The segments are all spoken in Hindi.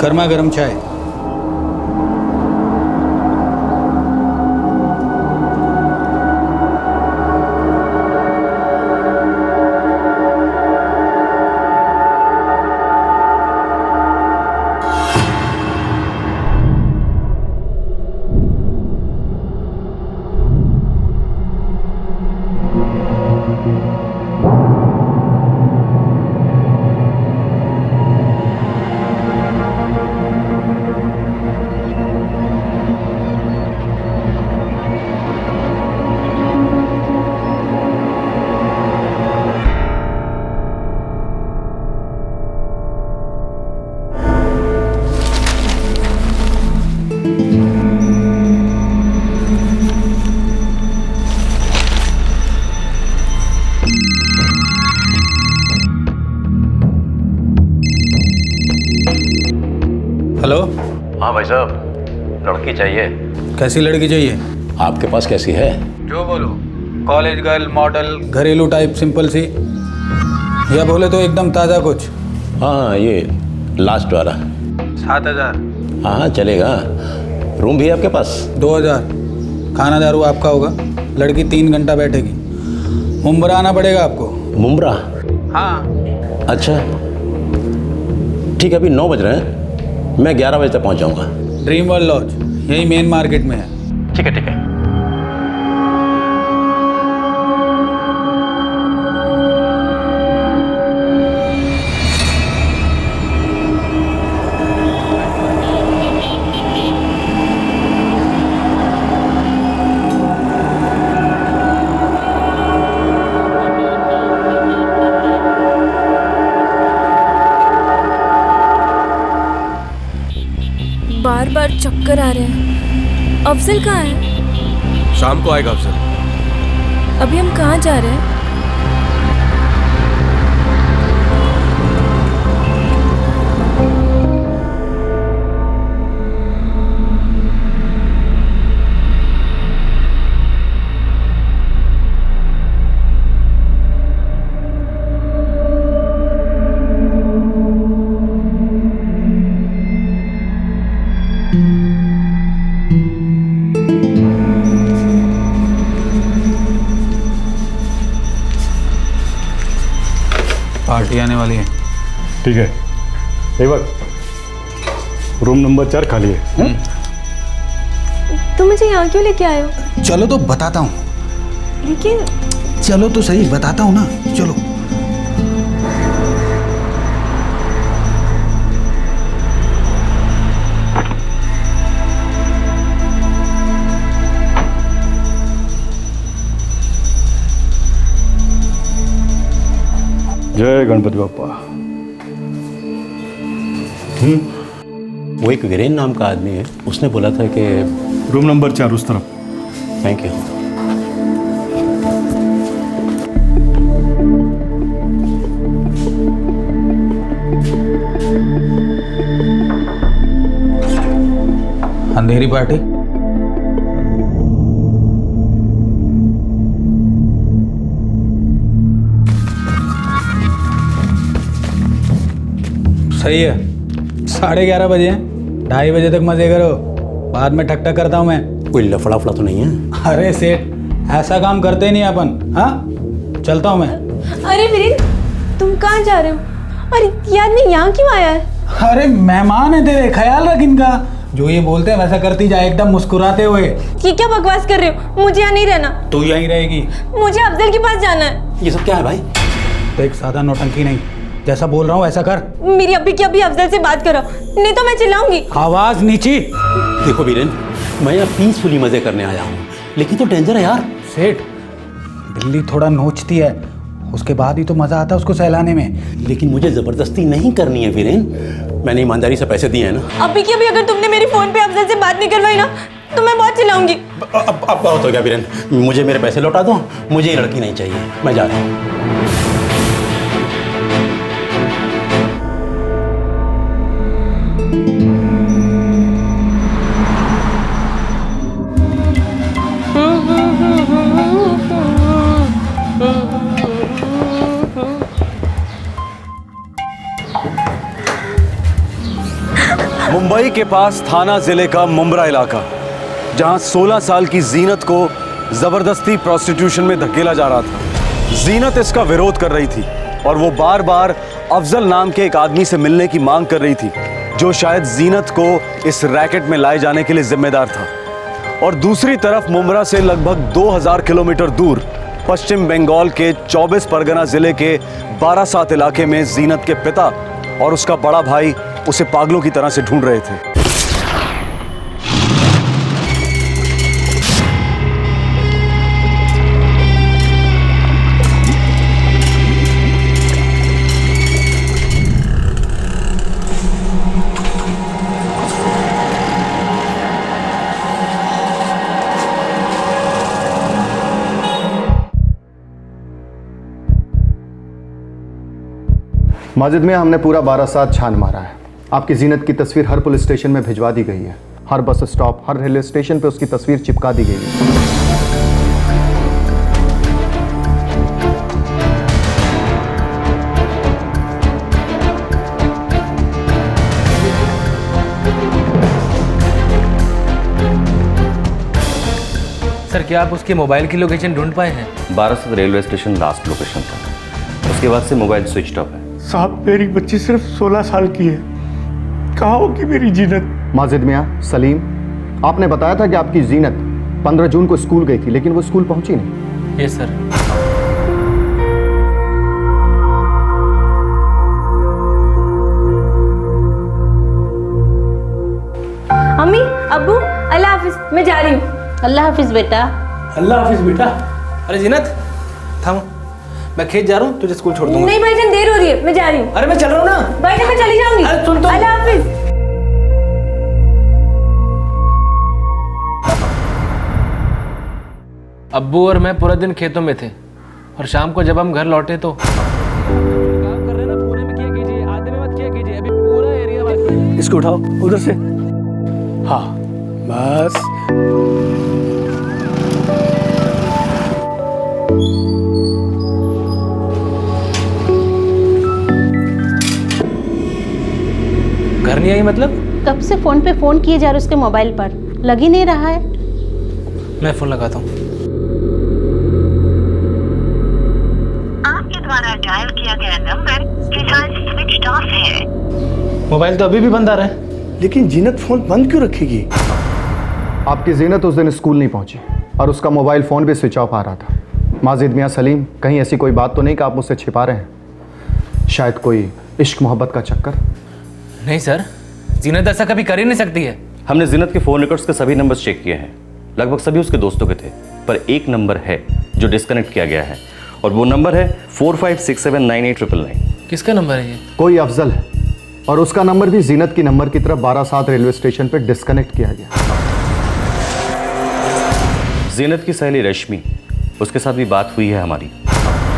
गर्मा गर्म चाय। हेलो। हाँ भाई साहब, लड़की चाहिए। कैसी लड़की चाहिए? आपके पास कैसी है? जो बोलो। कॉलेज गर्ल, मॉडल, घरेलू टाइप, सिंपल सी, या बोले तो एकदम ताज़ा कुछ? हाँ, ये लास्ट वाला। 7,000। हाँ चलेगा। रूम भी है आपके पास? 2,000। खाना दारू आपका होगा। लड़की 3 घंटा बैठेगी। मुंब्रा आना पड़ेगा आपको। मुंब्रा? हाँ। अच्छा ठीक है, अभी 9 बज रहे हैं, मैं 11 बजे तक पहुंच जाऊंगा। ड्रीम वर्ल्ड लॉज यही मेन मार्केट में है। ठीक है ठीक है। बार बार चक्कर आ रहे हैं। अफजल कहाँ है? शाम को आएगा अफजल। अभी हम कहाँ जा रहे हैं? पार्टी आने वाली है। ठीक है। एक बार रूम नंबर 4 खाली है। तुम मुझे यहाँ क्यों लेके आए हो? चलो तो बताता हूँ। लेकिन चलो तो सही, बताता हूँ ना, चलो। जय गणपति बाप्पा। वो एक वीरेन नाम का आदमी है, उसने बोला था कि रूम नंबर 4 उस तरफ। Thank you. Andheri party. सही है। 11:30 बजे हैं, 2:30 बजे तक मजे करो, बाद में ठक ठक करता हूँ मैं। कोई लफड़ा फड़ा तो नहीं है? अरे सेठ, ऐसा काम करते नहीं अपन। हाँ, चलता हूँ मैं। अरे वीरेन, तुम कहाँ जा रहे हो? अरे ये आदमी यहाँ क्यों आया है? अरे मेहमान है तेरे, ख्याल रख इनका। जो ये बोलते हैं वैसा करती जाए, एकदम मुस्कुराते हुए। ये क्या बकवास कर रहे हो? मुझे यहाँ नहीं रहना। तू यहीं रहेगी। मुझे अफजल के पास जाना है। ये सब क्या है भाई? देख, सादा नौटंकी नहीं, जैसा बोल रहा हूँ वैसा कर। मेरी अभी की अभी अफजल से बात करो, नहीं तो मैं चिल्लाऊंगी। आवाज नीची। देखो वीरेन, मैं यहाँ पीसफुली मजे करने आया हूँ, लेकिन तो डेंजर है यार। सेठ, बिल्ली थोड़ा नोचती है, उसके बाद ही तो मजा आता है उसको सहलाने में। लेकिन मुझे जबरदस्ती नहीं करनी है वीरेन, मैंने ईमानदारी से पैसे दिए हैं ना। अभी की अभी अगर तुमने मेरी फोन पे अफजल से बात नहीं करवाई ना, तो मैं बहुत चिल्लाऊंगी। अब बहुत हो गया वीरेन, मुझे मेरे पैसे लौटा दो, मुझे ये लड़की नहीं चाहिए, मैं जा रहा हूँ। मुंबई के पास थाना जिले का मुंब्रा इलाका, जहां 16 साल की जीनत को जबरदस्ती प्रोस्टिट्यूशन में धकेला जा रहा था। जीनत इसका विरोध कर रही थी और वो बार बार अफजल नाम के एक आदमी से मिलने की मांग कर रही थी, जो शायद जीनत को इस रैकेट में लाए जाने के लिए जिम्मेदार था। और दूसरी तरफ मुंब्रा से लगभग 2000 किलोमीटर दूर पश्चिम बंगाल के 24 परगना जिले के बारासात इलाके में जीनत के पिता और उसका बड़ा भाई उसे पागलों की तरह से ढूंढ रहे थे। माजिद में हमने पूरा बारासात छान मारा है। आपकी जीनत की तस्वीर हर पुलिस स्टेशन में भिजवा दी गई है। हर बस स्टॉप, हर रेलवे स्टेशन पे उसकी तस्वीर चिपका दी गई है। सर, क्या आप उसके मोबाइल की लोकेशन ढूंढ पाए हैं? Barasat railway station last location था। उसके बाद से मोबाइल स्विच ऑफ है। साहब, मेरी बच्ची सिर्फ 16 साल की है, कहाँ होगी मेरी जीनत? माजिद मियाँ, सलीम, आपने बताया था कि आपकी जीनत 15 जून को स्कूल गई थी, लेकिन वो स्कूल पहुंची नहीं। Yes sir. अम्मी, अब्बू, अल्लाह हाफिज, मैं जा रही हूँ। अल्लाह हाफिज बेटा। अल्लाह हाफिज बेटा। अरे जीनत, थाम, मैं खेत जा रहा हूँ, तुझे स्कूल छोड़ दूंगा। नहीं भाईजान, देर हो रही है, मैं जा रही हूँ। अरे मैं चल रहा हूँ ना भाईजान, मैं चली जाऊंगी। अरे सुन तो। अल्लाह हाफिज। अब्बू और मैं पूरा दिन खेतों में थे और शाम को जब हम घर लौटे तो काम कर रहे ना, पूरे में किया कीजिए, आधे में मत किया कीजिए, अभी पूरा एरिया बाकी है। इसको उठाओ उधर से। हाँ, बस। घर नहीं आई मतलब? कब से फोन पे फोन किए जा रहे उसके मोबाइल पर, लग ही नहीं रहा है। मैं फोन लगाता हूँ। आपके द्वारा डायल किया गया नंबर फिलहाल स्विच ऑफ है। मोबाइल तो अभी भी बंद आ रहा है। लेकिन जीनत फोन बंद क्यों रखेगी? आपकी जीनत उस दिन स्कूल नहीं पहुंची और उसका मोबाइल फ़ोन भी स्विच ऑफ आ रहा था। माजिद मियाँ, सलीम, कहीं ऐसी कोई बात तो नहीं कि आप मुझसे छिपा रहे हैं? शायद कोई इश्क मोहब्बत का चक्कर? नहीं सर, जीनत ऐसा कभी कर ही नहीं सकती है। हमने जीनत के फ़ोन रिकॉर्ड्स के सभी नंबर्स चेक किए हैं। लगभग सभी उसके दोस्तों के थे, पर एक नंबर है जो डिस्कनेक्ट किया गया है और वो नंबर है 45679899। किसका नंबर है ये? कोई अफजल है और उसका नंबर भी जीनत की नंबर की तरफ बारासात रेलवे स्टेशन पर डिस्कनेक्ट किया गया। जीनत की सहेली रश्मि, उसके साथ भी बात हुई है हमारी।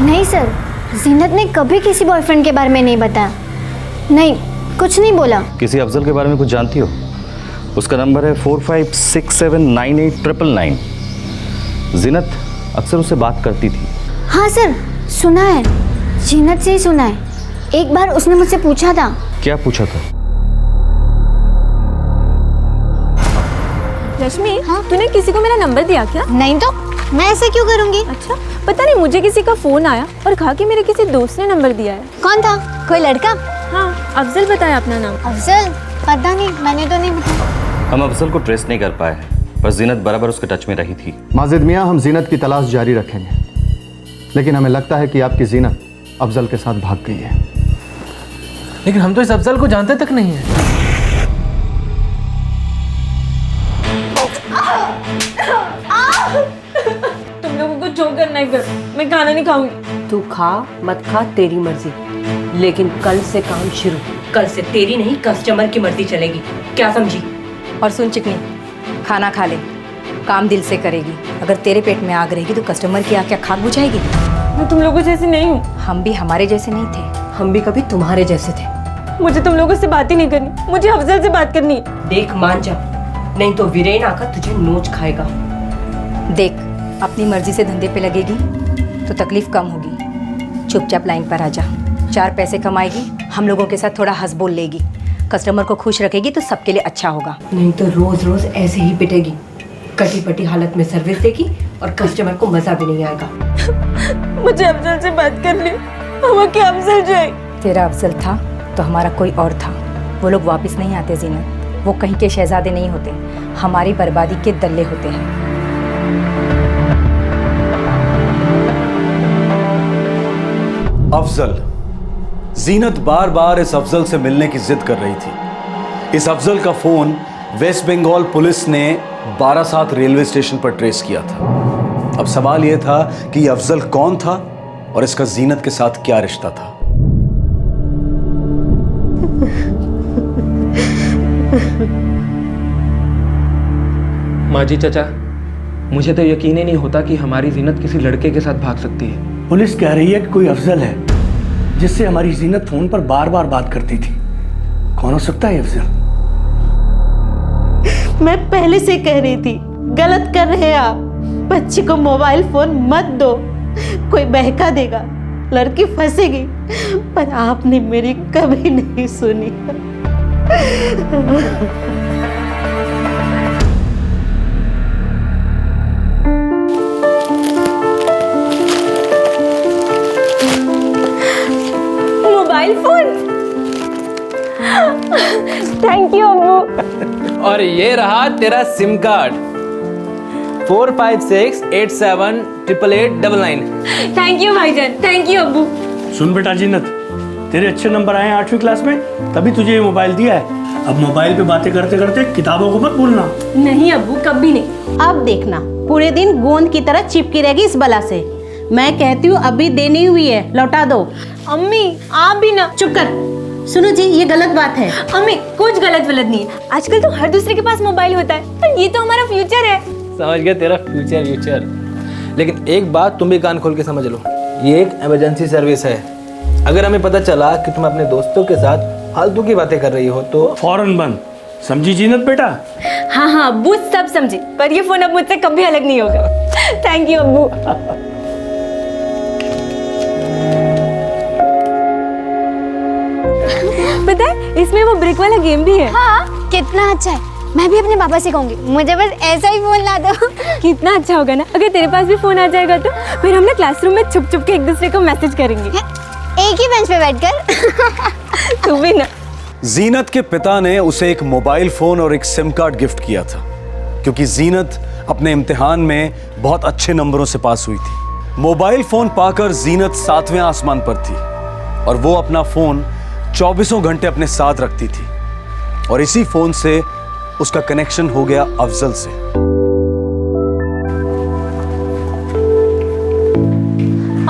नहीं सर, जीनत ने कभी किसी बॉयफ्रेंड के बारे में नहीं बताया। नहीं, कुछ नहीं बोला। किसी अफजल के बारे में कुछ जानती हो? उसका नंबर है 45679899। जीनत अक्सर उससे बात करती थी। हाँ सर, सुना है, जीनत से ही सुना है। एक बार उसने मुझसे पूछा था। क्या पूछा था? रश्मि, हाँ? तूने किसी को मेरा नंबर दिया क्या? नहीं तो मैं ऐसे क्यों करूँगी? अच्छा, पता नहीं, मुझे किसी का फोन आया और कहा कि मेरे किसी दोस्त ने नंबर दिया है। कौन था? कोई लड़का? हाँ, अफजल बताया अपना नाम। अफजल? पता नहीं, मैंने तो नहीं बताया। हम अफजल को ट्रेस नहीं कर पाए हैं, पर जीनत बराबर उसके टच में रही थी। माजिद मियाँ, हम जीनत की तलाश जारी रखेंगे, लेकिन हमें लगता है कि आपकी जीनत अफजल के साथ भाग गई है। लेकिन हम तो इस अफजल को जानते तक नहीं है। तुम लोगों को जो करना है करो, मैं खाना नहीं खाऊंगी। तू खा मत खा तेरी मर्जी, लेकिन कल से काम शुरू। कल से तेरी नहीं कस्टमर की मर्जी चलेगी, क्या समझी? और सुन चिकनी, खाना खा ले, काम दिल से करेगी। अगर तेरे पेट में आग रहेगी तो कस्टमर की आग क्या खाक बुझाएगी? मैं तुम लोगों जैसी नहीं हूँ। हम भी हमारे जैसे नहीं थे। हम भी कभी तुम्हारे जैसे थे। मुझे तुम लोगों से बात ही नहीं करनी, मुझे अफजल से बात करनी है। देख मान जा, नहीं तो वीरेन आकर तुझे नोच खाएगा। देख, अपनी मर्जी से धंधे पे लगेगी तो तकलीफ कम होगी। चुपचाप लाइन पर आ जा, 4 पैसे कमाएगी, हम लोगों के साथ थोड़ा हंस बोल लेगी। कस्टमर को खुश रखेगी तो सबके लिए अच्छा होगा। नहीं तो रोज रोज ऐसे ही पिटेगी, कटी पटी हालत में सर्विस देगी और कस्टमर को मजा भी नहीं आएगा। मुझे अफजल से बात कर ली, हम क्या अफजल जाए? तेरा अफजल था तो हमारा कोई और था। वो लोग वापस नहीं आते जीनत, वो कहीं के शहजादे नहीं होते, हमारी बर्बादी के दल्ले होते हैं। अफजल, जीनत बार बार इस अफजल से मिलने की जिद कर रही थी। इस अफजल का फोन वेस्ट बंगाल पुलिस ने 12/7 रेलवे स्टेशन पर ट्रेस किया था। अब सवाल यह था कि यह अफजल कौन था और इसका जीनत के साथ क्या रिश्ता था। माजी चाचा, मुझे तो यकीन ही नहीं होता कि हमारी जीनत किसी लड़के के साथ भाग सकती है। पुलिस कह रही है कि कोई अफजल है जिससे हमारी जीनत फोन पर बार बार बात करती थी। कौन हो सकता है अफजल? मैं पहले से कह रही थी, गलत कर रहे हैं आप। बच्चे को मोबाइल फोन मत दो, कोई बहका देगा, लड़की फंसेगी। पर आपने मेरी कभी नहीं सुनी। मोबाइल फोन, थैंक यू अम्मू। और ये रहा तेरा सिम कार्ड 4568788899। थैंक यू भाईजान, थैंक यू अब्बू। सुन बेटा जीनत, तेरे अच्छे नंबर आए 8वीं क्लास में, तभी तुझे ये मोबाइल दिया है। अब मोबाइल पे बातें करते करते किताबों को मत भूलना। नहीं अब्बू, कभी नहीं। अब देखना पूरे दिन गोंद की तरह चिपकी रहेगी इस बला से। मैं कहती हूँ अभी देनी हुई है, लौटा दो। अम्मी आप भी ना। चुप कर। सुनो जी, ये गलत बात है। अम्मी कुछ गलत नहीं है। आजकल तो हर दूसरे के पास मोबाइल होता है, पर ये तो हमारा फ्यूचर है। समझ गया तेरा फ्यूचर। लेकिन एक बात तुम भी कान खोल के समझ लो, ये एक इमरजेंसी सर्विस है। अगर हमें पता चला कि तुम अपने दोस्तों के साथ फालतू की बातें कर रही हो तो फौरन बंद। समझी जीनत बेटा? हाँ हाँ अब्बू, सब समझे, पर ये फोन अब मुझसे कभी अलग नहीं होगा। थैंक यू अब्बू। पता है इसमें वो ब्रेक वाला गेम भी है। हाँ, कितना अच्छा है। मैं भी अपने पापा से कहूंगी, मुझे बस ऐसा ही फोन ला दो। कितना अच्छा होगा ना अगर तेरे पास भी फोन आ जाएगा तो। फिर हम ना क्लासरूम में छुप छुप के एक दूसरे को मैसेज करेंगे, एक ही बेंच पे बैठकर। तू भी ना। जीनत के पिता ने उसे एक मोबाइल फोन और एक सिम कार्ड गिफ्ट किया था, क्योंकि जीनत अपने इम्तिहान में बहुत अच्छे नंबरों से पास हुई थी। मोबाइल फोन पाकर जीनत 7वें आसमान पर थी और वो अपना फोन 24 घंटे अपने साथ रखती थी। और इसी फोन से उसका कनेक्शन हो गया अफजल से।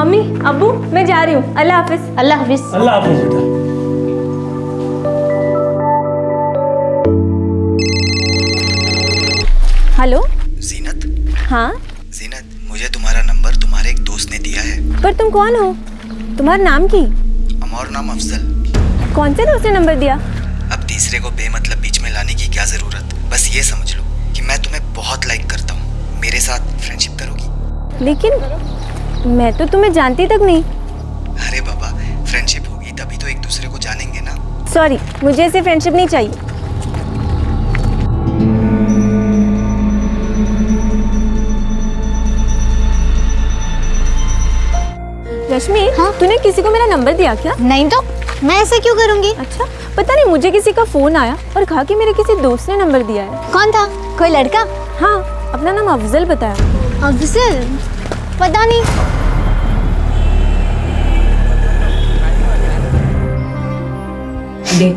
अम्मी अब्बू, मैं जा रही हूँ। अल्लाह हाफिज। अल्लाह हाफिज। अल्लाह हाफिज बेटा। हेलो जीनत। हाँ जीनत, मुझे तुम्हारा नंबर तुम्हारे एक दोस्त ने दिया है। पर तुम कौन हो? तुम्हारा नाम की? हमारा नाम अफजल। कौन से दोस्त ने नंबर दिया? अब तीसरे को बेमतलब बीच में लाने की क्या जरूरत। बस ये समझ लो कि मैं तुम्हें बहुत लाइक करता हूँ। मेरे साथ फ्रेंडशिप करोगी? लेकिन मैं तो तुम्हें जानती तक नहीं। अरे बाबा, फ्रेंडशिप होगी तभी तो एक दूसरे को जानेंगे ना। सॉरी, मुझे ऐसे फ्रेंडशिप नहीं चाहिए। रश्मि, हाँ? तूने किसी को मेरा नंबर दिया क्या? नहीं तो मैं ऐसा क्यों करूंगी? अच्छा, पता नहीं, मुझे किसी का फोन आया और कहा कि मेरे किसी दोस्त ने नंबर दिया है। कौन था? कोई लड़का? हाँ, अपना नाम अफजल बताया। अफजल? पता नहीं। देख,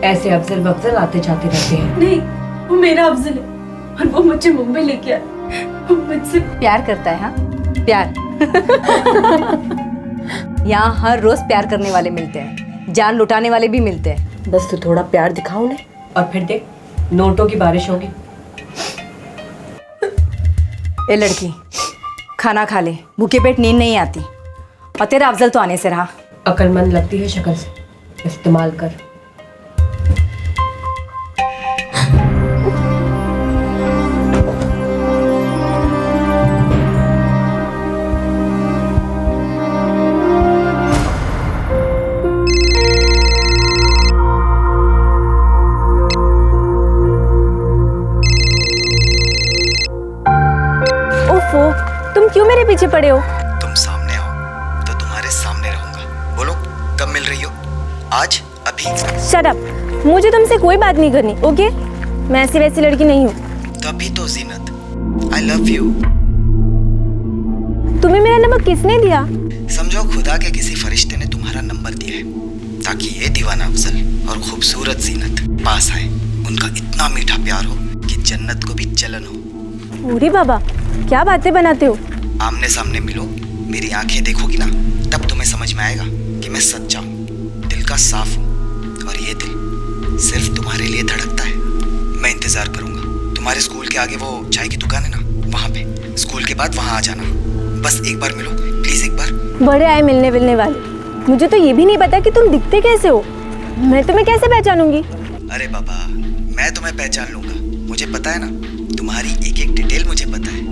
ऐसे अफजल बफजल आते जाते रहते हैं। नहीं, वो मेरा अफजल है और वो मुझे मुंबई लेके आया। वो मुझसे प्यार करता है। हाँ, प्यार। यहाँ हर रोज प्यार करने वाले मिलते हैं, जान लुटाने वाले भी मिलते हैं। बस तू थोड़ा प्यार दिखाओ उन्हें और फिर देख, नोटों की बारिश होगी। ए लड़की, खाना खा ले, भूखे पेट नींद नहीं आती। और तेरा अफजल तो आने से रहा। अक्लमंद लगती है शक्ल से, इस्तेमाल कर। तुम क्यों मेरे पीछे पड़े हो? तुम सामने आओ तो तुम्हारे सामने रहूंगा। बोलो कब मिल रही हो? आज? अभी? शट अप, मुझे तुमसे कोई बात नहीं करनी, ओके? मैं ऐसी वैसी लड़की नहीं हूँ। तभी तो जीनत, आई लव यू। तुम्हें मेरा नंबर किसने दिया? समझो खुदा के किसी फरिश्ते ने तुम्हारा नंबर दिया है ताकि ये दीवाना अफजल और खूबसूरत जीनत पास आए, उनका इतना मीठा प्यार हो कि जन्नत को भी जलन हो। ओरे बाबा, क्या बातें बनाते हो? आमने सामने मिलो, मेरी आंखें देखोगी ना, तब तुम्हें समझ में आएगा कि मैं सच्चा हूँ, दिल का साफ हूँ, और ये दिल सिर्फ तुम्हारे लिए धड़कता है। मैं इंतजार करूंगा। तुम्हारे स्कूल के आगे वो चाय की दुकान है ना, वहाँ पे। स्कूल के बाद वहाँ आ जाना। बस एक बार मिलो प्लीज, एक बार। बड़े आए मिलने विलने वाले। मुझे तो ये भी नहीं पता कि तुम दिखते कैसे हो। मैं तुम्हें कैसे पहचानूंगी? अरे बाबा, मैं तुम्हें पहचान लूंगा। मुझे पता है ना, तुम्हारी एक एक डिटेल मुझे पता है।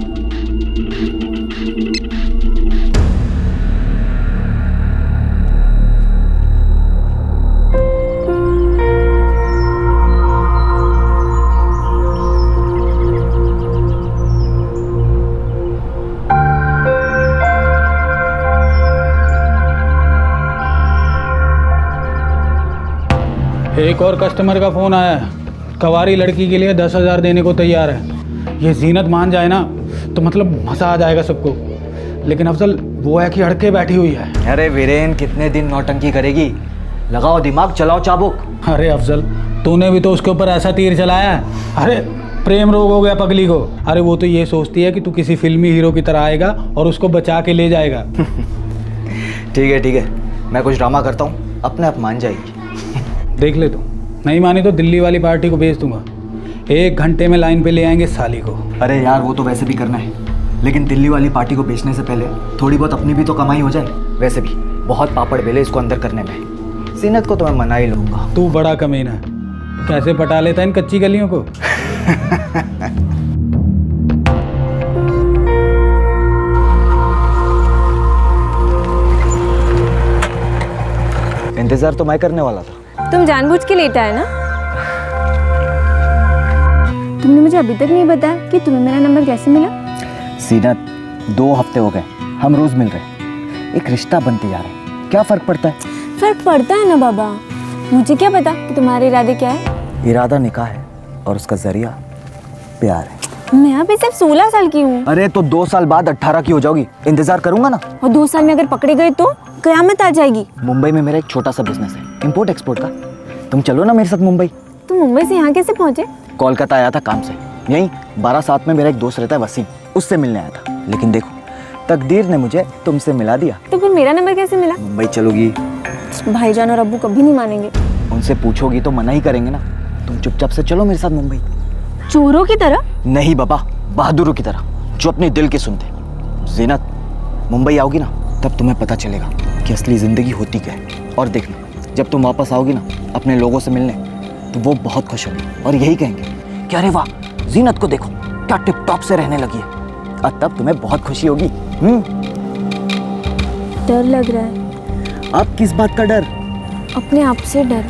एक और कस्टमर का फ़ोन आया है। कवारी लड़की के लिए 10,000 देने को तैयार है। ये जीनत मान जाए ना तो मतलब मज़ा आ जाएगा सबको। लेकिन अफजल वो है कि अड़के बैठी हुई है। अरे वीरेन, कितने दिन नौटंकी करेगी? लगाओ दिमाग, चलाओ चाबुक। अरे अफजल, तूने भी तो उसके ऊपर ऐसा तीर चलाया है। अरे प्रेम रोग हो गया पगली को। अरे वो तो ये सोचती है कि तू किसी फिल्मी हीरो की तरह आएगा और उसको बचा के ले जाएगा। ठीक है, मैं कुछ ड्रामा करता हूँ, अपने आप मान जाएगी। देख ले, तू नहीं मानी तो दिल्ली वाली पार्टी को भेज दूंगा। 1 घंटे में लाइन पे ले आएंगे साली को। अरे यार, वो तो वैसे भी करना है, लेकिन दिल्ली वाली पार्टी को बेचने से पहले थोड़ी बहुत अपनी भी तो कमाई हो जाए। वैसे भी बहुत पापड़ बेले इसको अंदर करने में। जीनत को तो मैं मना ही लूँगा। तू बड़ा कमीना है, कैसे पटा लेता है इन कच्ची गलियों को। इंतजार तो मैं करने वाला था। तुम जानबूझ के लेटा है ना? तुमने मुझे अभी तक नहीं बताया कि तुम्हें मेरा नंबर कैसे मिला? जीनत, 2 हफ्ते हो गए, हम रोज मिल रहे हैं, एक रिश्ता बनते जा रहा है। क्या फर्क पड़ता है? फर्क पड़ता है ना बाबा। मुझे क्या पता कि तुम्हारे इरादे क्या है। इरादा निकाह है और उसका जरिया प्यार है। मैं अभी सिर्फ 16 साल की हूँ। अरे तो 2 साल बाद 18 की हो जाओगी। इंतजार करूंगा ना। और 2 साल में अगर पकड़े गए तो कयामत आ जाएगी। मुंबई में मेरा एक छोटा सा बिजनेस है, इंपोर्ट एक्सपोर्ट का। तुम चलो ना मेरे साथ मुंबई। तुम मुंबई से यहाँ कैसे पहुँचे? कोलकाता आया था काम से। यहीं 12/7 में मेरा एक दोस्त रहता है वसीम, उससे मिलने आया था। लेकिन देखो, तकदीर ने मुझे तुमसे मिला दिया। तो फिर मेरा नंबर कैसे मिला? मुंबई चलोगी? भाईजान और अब्बू कभी नहीं मानेंगे। उनसे पूछोगी तो मना ही करेंगे ना। तुम चुपचाप से चलो मेरे साथ मुंबई। चोरों की तरह? नहीं बाबा, बहादुरों की तरह, जो अपने दिल की सुनते। जीनत, मुंबई आओगी ना तब तुम्हें पता चलेगा कि असली जिंदगी होती क्या है। और देखना, जब तुम वापस आओगी ना अपने लोगों से मिलने, तो वो बहुत खुश होंगे और यही कहेंगे कि अरे वाह, जीनत को देखो क्या टिप टॉप से रहने लगी है। और तब तुम्हें बहुत खुशी होगी। डर लग रहा है। अब किस बात का डर? अपने आप से डर।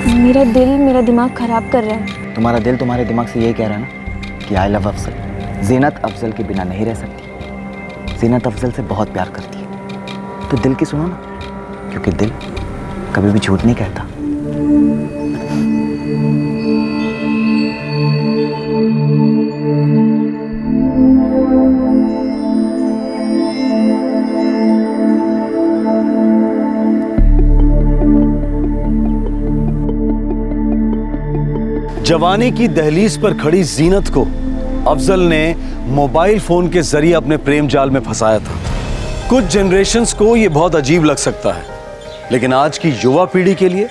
मेरा दिल मेरा दिमाग खराब कर रहा है। तुम्हारा दिल तुम्हारे दिमाग से यही कह रहा है ना कि आई लव अफजल। जीनत अफजल के बिना नहीं रह सकती। जीनत अफजल से बहुत प्यार करती है। तो दिल की सुनो ना, क्योंकि दिल कभी भी झूठ नहीं कहता। जवानी की दहलीज पर खड़ी जीनत को अफजल ने मोबाइल फोन के जरिए अपने प्रेम जाल में फंसाया था। कुछ जनरेशन्स को यह बहुत अजीब लग सकता है, लेकिन आज की युवा पीढ़ी के लिए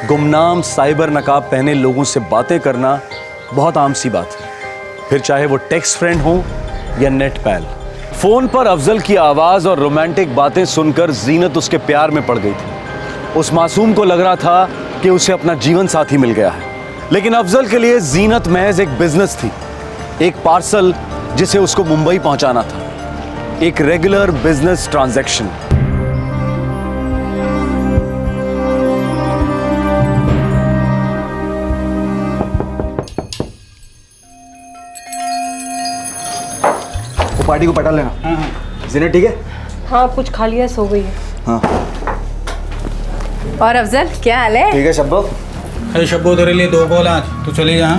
गुमनाम साइबर नकाब पहने लोगों से बातें करना बहुत आम सी बात है, फिर चाहे वो टेक्स्ट फ्रेंड हो या नेट पैल। फोन पर अफजल की आवाज और रोमांटिक बातें सुनकर जीनत उसके प्यार में पड़ गई थी। उस मासूम को लग रहा था कि उसे अपना जीवन साथी मिल गया है, लेकिन अफजल के लिए जीनत महज एक बिजनेस थी, एक पार्सल जिसे उसको मुंबई पहुंचाना था, एक रेगुलर बिजनेस ट्रांजैक्शन। पार्टी को पटा लेना। हाँ। जीनत ठीक है? हाँ कुछ खा लिया, सो गई है। हाँ और अफजल क्या हाल है? ठीक है शब्बो। अरे शब्बो तेरे लिए 2 कॉल आज, तू चली जा।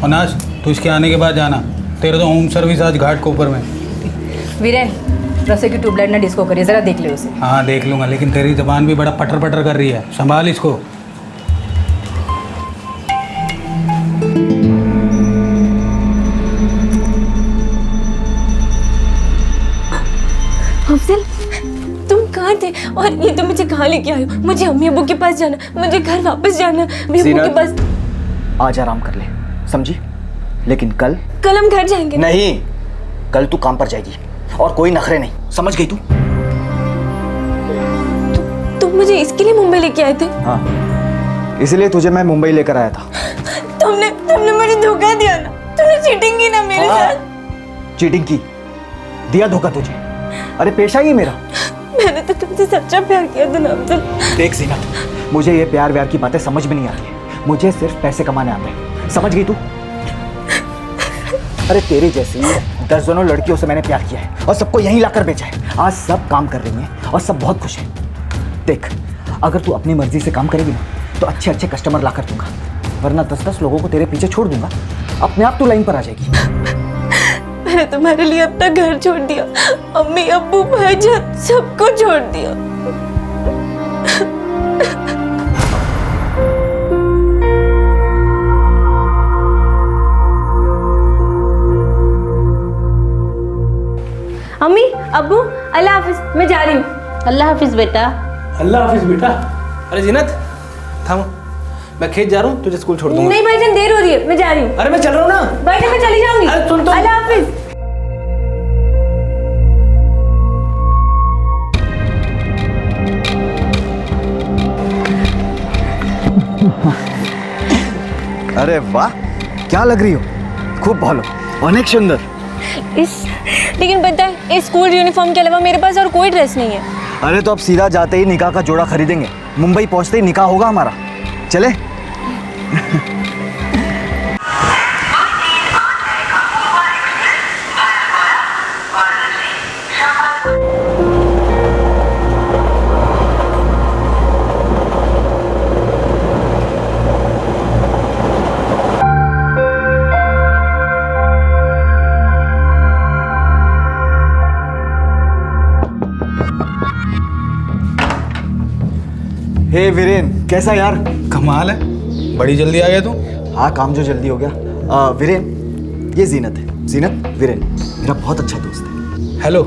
और नाज तू इसके आने के बाद जाना, तेरे तो होम सर्विस आज घाट कोपर में। वीरेन रसोई की ट्यूबलाइट ना डिस्को करिए, जरा देख ले उसे। हाँ देख लूँगा, लेकिन तेरी जबान भी बड़ा पटर पटर कर रही है, संभाल इसको। अफजल तुम कहाँ थे और ये तुम मुझे कहाँ लेके आए हो? मुझे अम्मी अब्बू के पास जाना, मुझे घर वापस जाना, अम्मी अब्बू के पास। आज आराम कर ले, समझी? लेकिन कल हम घर जाएंगे। नहीं, कल तू काम पर जाएगी और कोई नखरे नहीं, समझ गई तू? तुम मुझे इसके लिए मुंबई लेके आए थे? हाँ, इसलिए तुझे मैं मुंबई लेकर आया था। तुमने मुझे धोखा दिया ना, तुमने चीटिंग की ना मेरे साथ। चीटिंग की, दिया धोखा तुझे। अरे पेशा ही मेरा। मैंने तो तुमसे सच्चा प्यार किया था ना अफजल। देख जीनत, मुझे ये प्यार व्यार की बातें समझ में नहीं आती है, मुझे सिर्फ पैसे कमाने आते हैं, समझ गई तू? अरे तेरी जैसी दर्जनों लड़कियों से मैंने प्यार किया है और सबको यहीं लाकर बेचा है। आज सब काम कर रही हैं और सब बहुत खुश हैं। देख, अगर तू अपनी मर्जी से काम करेगी ना तो अच्छे अच्छे कस्टमर ला कर दूंगा, वरना 10-10 लोगों को तेरे पीछे छोड़ दूंगा, अपने आप तू लाइन पर आ जाएगी। मैंने तुम्हारे लिए अपना घर छोड़ दिया, अम्मी अब्बू भाईजान सबको छोड़ दिया। अम्मी अब्बू अल्लाह हाफिज, मैं जा रही हूँ। अल्लाह हाफिज बेटा। अल्लाह हाफिज बेटा। अरे जीनत थामो, मैं खेत जा रहा हूँ, तुझे स्कूल छोड़ दूंगा। नहीं भाईजान देर हो रही है, मैं जा रही हूँ। अरे मैं चल रहा हूँ ना। भाईजान मैं चली जाऊंगी। अरे सुन तो। अल्लाह हाफिज। अरे वाह, क्या लग रही हो, खूब भालो, अनेक सुंदर। लेकिन पता है इस स्कूल यूनिफॉर्म के अलावा मेरे पास और कोई ड्रेस नहीं है। अरे तो अब सीधा जाते ही निकाह का जोड़ा खरीदेंगे, मुंबई पहुंचते ही निकाह होगा हमारा, चले? हे वीरेन, कैसा यार? कमाल है, बड़ी जल्दी आ गया तू। हाँ, काम जो जल्दी हो गया। वीरेन, ये जीनत है। जीनत, वीरेन मेरा बहुत अच्छा दोस्त है। हेलो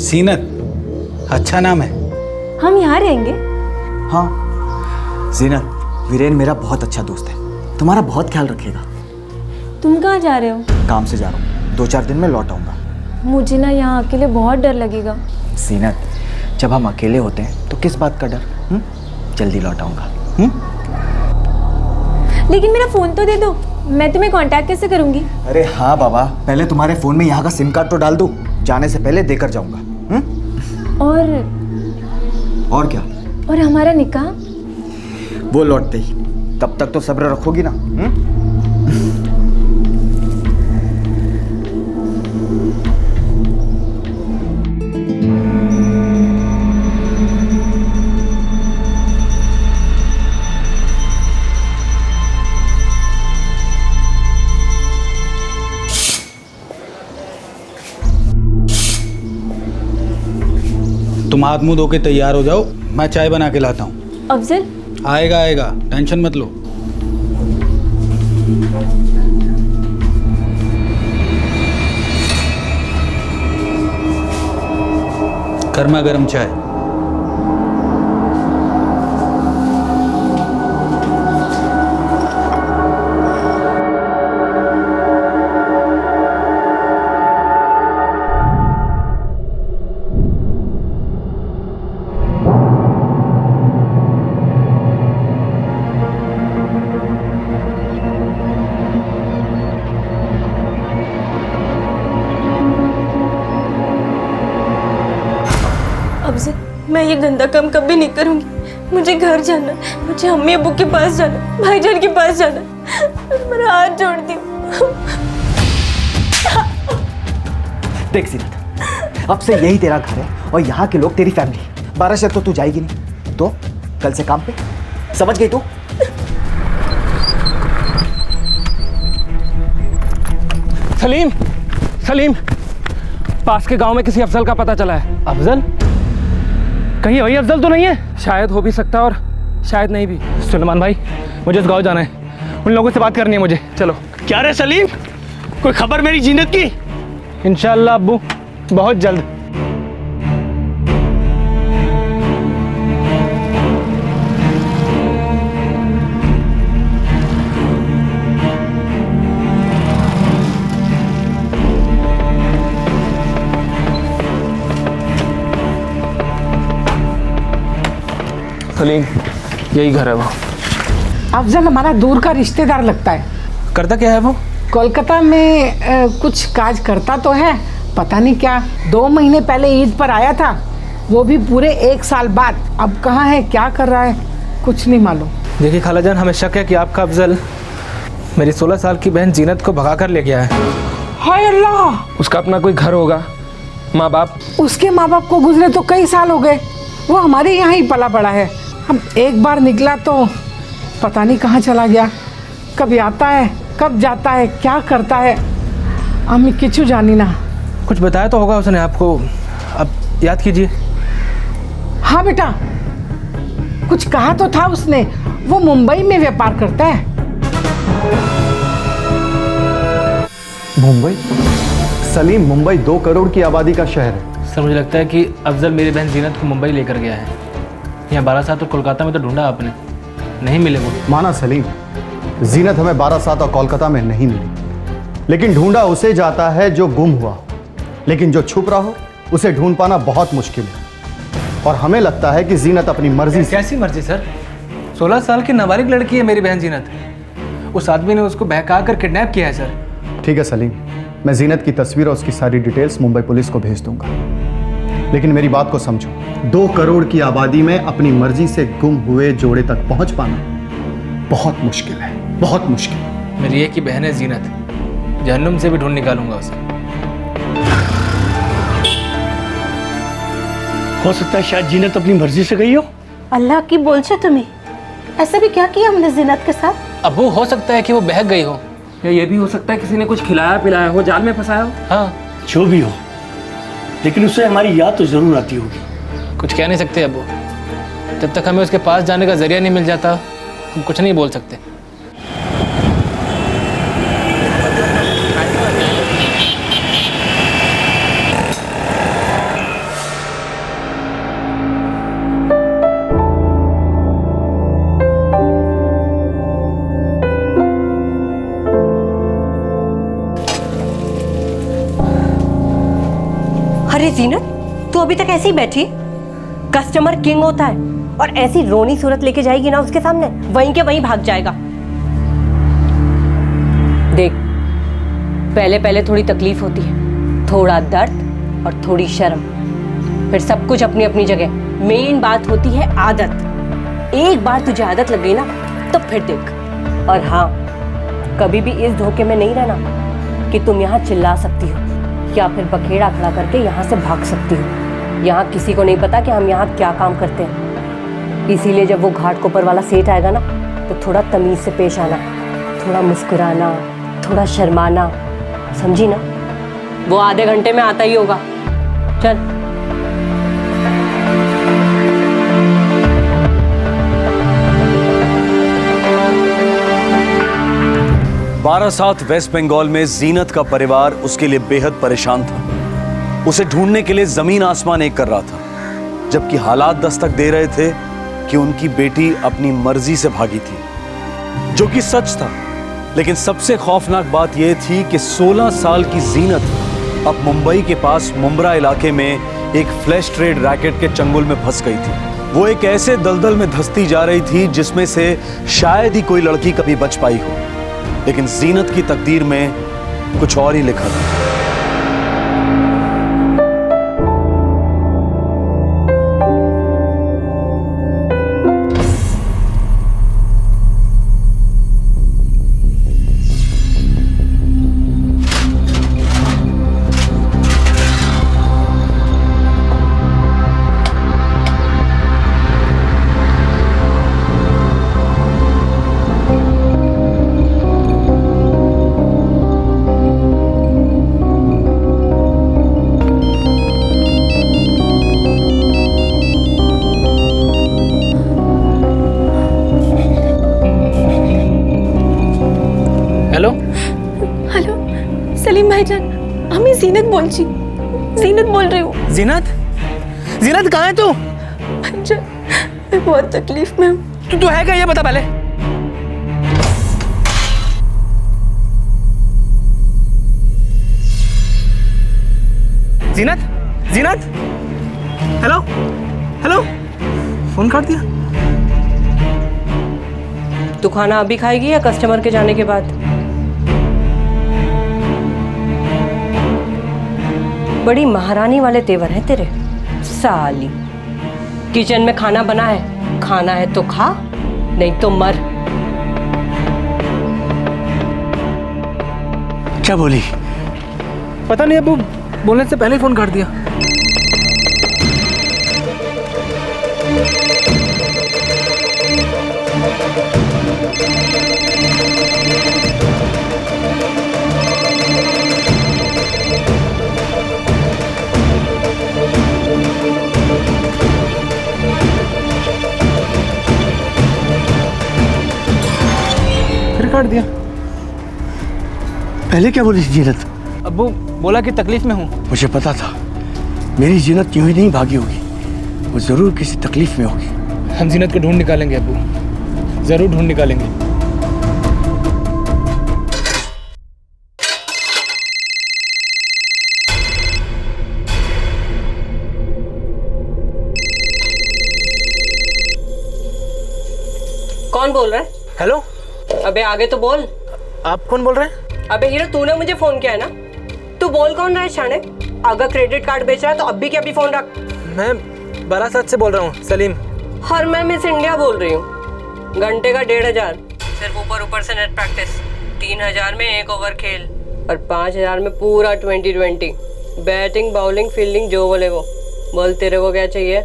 जीनत, अच्छा नाम है। हम यहाँ रहेंगे? हाँ जीनत, वीरेन मेरा बहुत अच्छा दोस्त है, तुम्हारा बहुत ख्याल रखेगा। तुम कहाँ जा रहे हो? काम से जा रहा हूँ, 2-4 दिन में लौट आऊँगा। मुझे ना यहाँ अकेले बहुत डर लगेगा। जीनत, जब हम अकेले होते हैं तो किस बात का डर? जल्दी लौट आऊँगा। लेकिन मेरा फोन तो दे दो, मैं तुम्हें कांटेक्ट कैसे करूँगी? अरे हाँ बाबा, पहले तुम्हारे फोन में यहाँ का सिम कार्ड तो डाल दूँ, जाने से पहले देकर जाऊँगा। और क्या? और हमारा निकाह? वो लौटते ही, तब तक तो सब्र रखोगी ना? तुम हाथ मुंह धो के तैयार हो जाओ, मैं चाय बना के लाता हूँ। अफजल आएगा आएगा, टेंशन मत लो। गर्मा गर्म चाय। मैं ये गंदा काम कभी नहीं करूंगी। मुझे घर जाना, मुझे अम्मी अब्बू के पास जाना, भाईजान के पास जाना। मेरा हाथ जोड़ दी। देख सीनत, अब से यही तेरा घर है और यहाँ के लोग तेरी फैमिली। 12 शर्त तो तू जाएगी नहीं, तो कल से काम पे, समझ गई तू? सलीम, सलीम, पास के गांव में किसी अफजल का पता चला है। अफजल? कहीं वही अफजल तो नहीं है? शायद हो भी सकता है और शायद नहीं भी। सुलेमान भाई, मुझे उस गांव जाना है, उन लोगों से बात करनी है मुझे। चलो। क्या रे सलीम, कोई खबर मेरी जीनत की? इंशाअल्लाह अब्बू, बहुत जल्द। सलीम, यही घर है वो। अफजल हमारा दूर का रिश्तेदार लगता है। करता क्या है वो? कोलकाता में कुछ काज करता तो है, पता नहीं क्या। 2 महीने पहले ईद पर आया था, वो भी पूरे 1 साल बाद। अब कहाँ है, क्या कर रहा है, कुछ नहीं मालूम। देखिए खालाजान, हमें शक है कि आपका अफजल मेरी 16 साल की बहन जीनत को भगा कर ले गया है। हाय अल्लाह! उसका अपना कोई घर होगा, माँ बाप। उसके माँ बाप को गुजरे तो कई साल हो गए, वो हमारे यहाँ ही पला बड़ा है। अब एक बार निकला तो पता नहीं कहाँ चला गया, कभी आता है कब जाता है, क्या करता है, अम्मी किचू जानी ना। कुछ बताया तो होगा उसने आपको, अब याद कीजिए। हाँ बेटा, कुछ कहा तो था उसने, वो मुंबई में व्यापार करता है। मुंबई? सलीम, मुंबई 2 करोड़ की आबादी का शहर है। सर मुझे लगता है कि अफजल मेरी बहन जीनत को मुंबई लेकर गया है। यहाँ 12 साल तो कोलकाता में तो ढूंढा आपने, नहीं मिले वो। माना सलीम, जीनत हमें 12 साल और कोलकाता में नहीं मिली, लेकिन ढूंढा उसे जाता है जो गुम हुआ, लेकिन जो छुप रहा हो उसे ढूंढ पाना बहुत मुश्किल है। और हमें लगता है कि जीनत अपनी मर्जी से। कैसी मर्जी सर? 16 साल की नाबालिग लड़की है मेरी बहन जीनत, उस आदमी ने उसको बहका कर किडनैप किया है सर। ठीक है सलीम, मैं जीनत की तस्वीर और उसकी सारी डिटेल्स मुंबई पुलिस को भेज दूंगा, लेकिन मेरी बात को समझो। 2 करोड़ की आबादी में अपनी मर्जी से गुम हुए जोड़े तक पहुंच पाना बहुत मुश्किल है, बहुत मुश्किल। मेरी एक ही बहन है जीनत, जहन्नुम से भी ढूंढ निकालूंगा उसे। हो सकता है शायद जीनत अपनी मर्जी से गई हो। अल्लाह की बोल छे तुम्हें, ऐसा भी क्या किया हमने जीनत के साथ? अब वो हो सकता है कि वो बहक गई हो, या ये भी हो सकता है किसी ने कुछ खिलाया पिलाया हो, जाल में फंसाया हो। हाँ, जो भी हो, लेकिन उससे हमारी याद तो जरूर आती होगी। कुछ कह नहीं सकते अब, जब तक हमें उसके पास जाने का जरिया नहीं मिल जाता हम कुछ नहीं बोल सकते। अरे जीनत, तू अभी तक ऐसे ही बैठी? कस्टमर किंग होता है, और ऐसी रोनी सूरत लेके जाएगी ना उसके सामने, वहीं के वहीं भाग जाएगा। देख, पहले पहले थोड़ी तकलीफ होती है, थोड़ा दर्द और थोड़ी शर्म, फिर सब कुछ अपनी अपनी जगह। मेन बात होती है आदत। एक बार तुझे आदत लग गई ना तो फिर देख। और हाँ, कभी भी इस धोखे में नहीं रहना कि तुम यहाँ चिल्ला सकती हो या फिर बखेड़ा खड़ा करके यहाँ से भाग सकती हो। यहाँ किसी को नहीं पता कि हम यहाँ क्या काम करते हैं। इसीलिए जब वो घाटकोपर वाला सेठ आएगा ना तो थोड़ा तमीज से पेश आना, थोड़ा मुस्कुराना, थोड़ा शर्माना, समझी ना? वो आधे घंटे में आता ही होगा। चल। बारासात वेस्ट बंगाल में जीनत का परिवार उसके लिए बेहद परेशान था। उसे ढूंढने के लिए जमीन आसमान एक कर रहा था, जबकि हालात दस्तक दे रहे थे कि उनकी बेटी अपनी मर्जी से भागी थी, जो कि सच था। लेकिन सबसे खौफनाक बात यह थी कि 16 साल की जीनत अब मुंबई के पास मुंब्रा इलाके में एक फ्लैश ट्रेड रैकेट के चंगुल में फंस गई थी। वो एक ऐसे दलदल में धंसती जा रही थी जिसमें से शायद ही कोई लड़की कभी बच पाई हो। लेकिन जीनत की तकदीर में कुछ और ही लिखा था। सलीम भाईजान, আমি জিনাত বলছি। জিনাত बोल रही हूँ। जीनत, जीनत कहाँ है तू? भाईजान, मैं बहुत तकलीफ में हूँ। तू है क्या, ये बता पहले। जीनत, जीनत, हेलो, हेलो, फोन काट दिया। तू खाना अभी खाएगी या कस्टमर के जाने के बाद? बड़ी महारानी वाले तेवर हैं तेरे। साली, किचन में खाना बना है तो खा, नहीं तो मर। क्या बोली? पता नहीं अबू, बोलने से पहले ही फोन काट दिया। फिर काट दिया। पहले क्या बोली जीनत? अब्बू बोला कि तकलीफ में हूँ। मुझे पता था मेरी जीनत यूं ही नहीं भागी होगी, वो जरूर किसी तकलीफ में होगी। हम जीनत को ढूंढ निकालेंगे अब्बू, जरूर ढूंढ निकालेंगे। कौन बोल रहा है? हेलो। अबे आगे तो बोल। आप कौन बोल रहे हैं? अबे हीरो, तूने मुझे फोन किया है ना? तू बोल कौन रहा है शाने? अगर क्रेडिट कार्ड बेच रहा है तो अब भी क्या भी फोन रख। मैं बारासात से बोल रहा हूँ, सलीम। और मैं मिस इंडिया बोल रही हूँ। घंटे का 1500, सिर्फ ऊपर से नेट प्रैक्टिस। 3000 में 1 ओवर खेल और 5000 में पूरा 2020। बैटिंग, बाउलिंग, फील्डिंग, जो बोले वो बोल। तेरे को क्या चाहिए?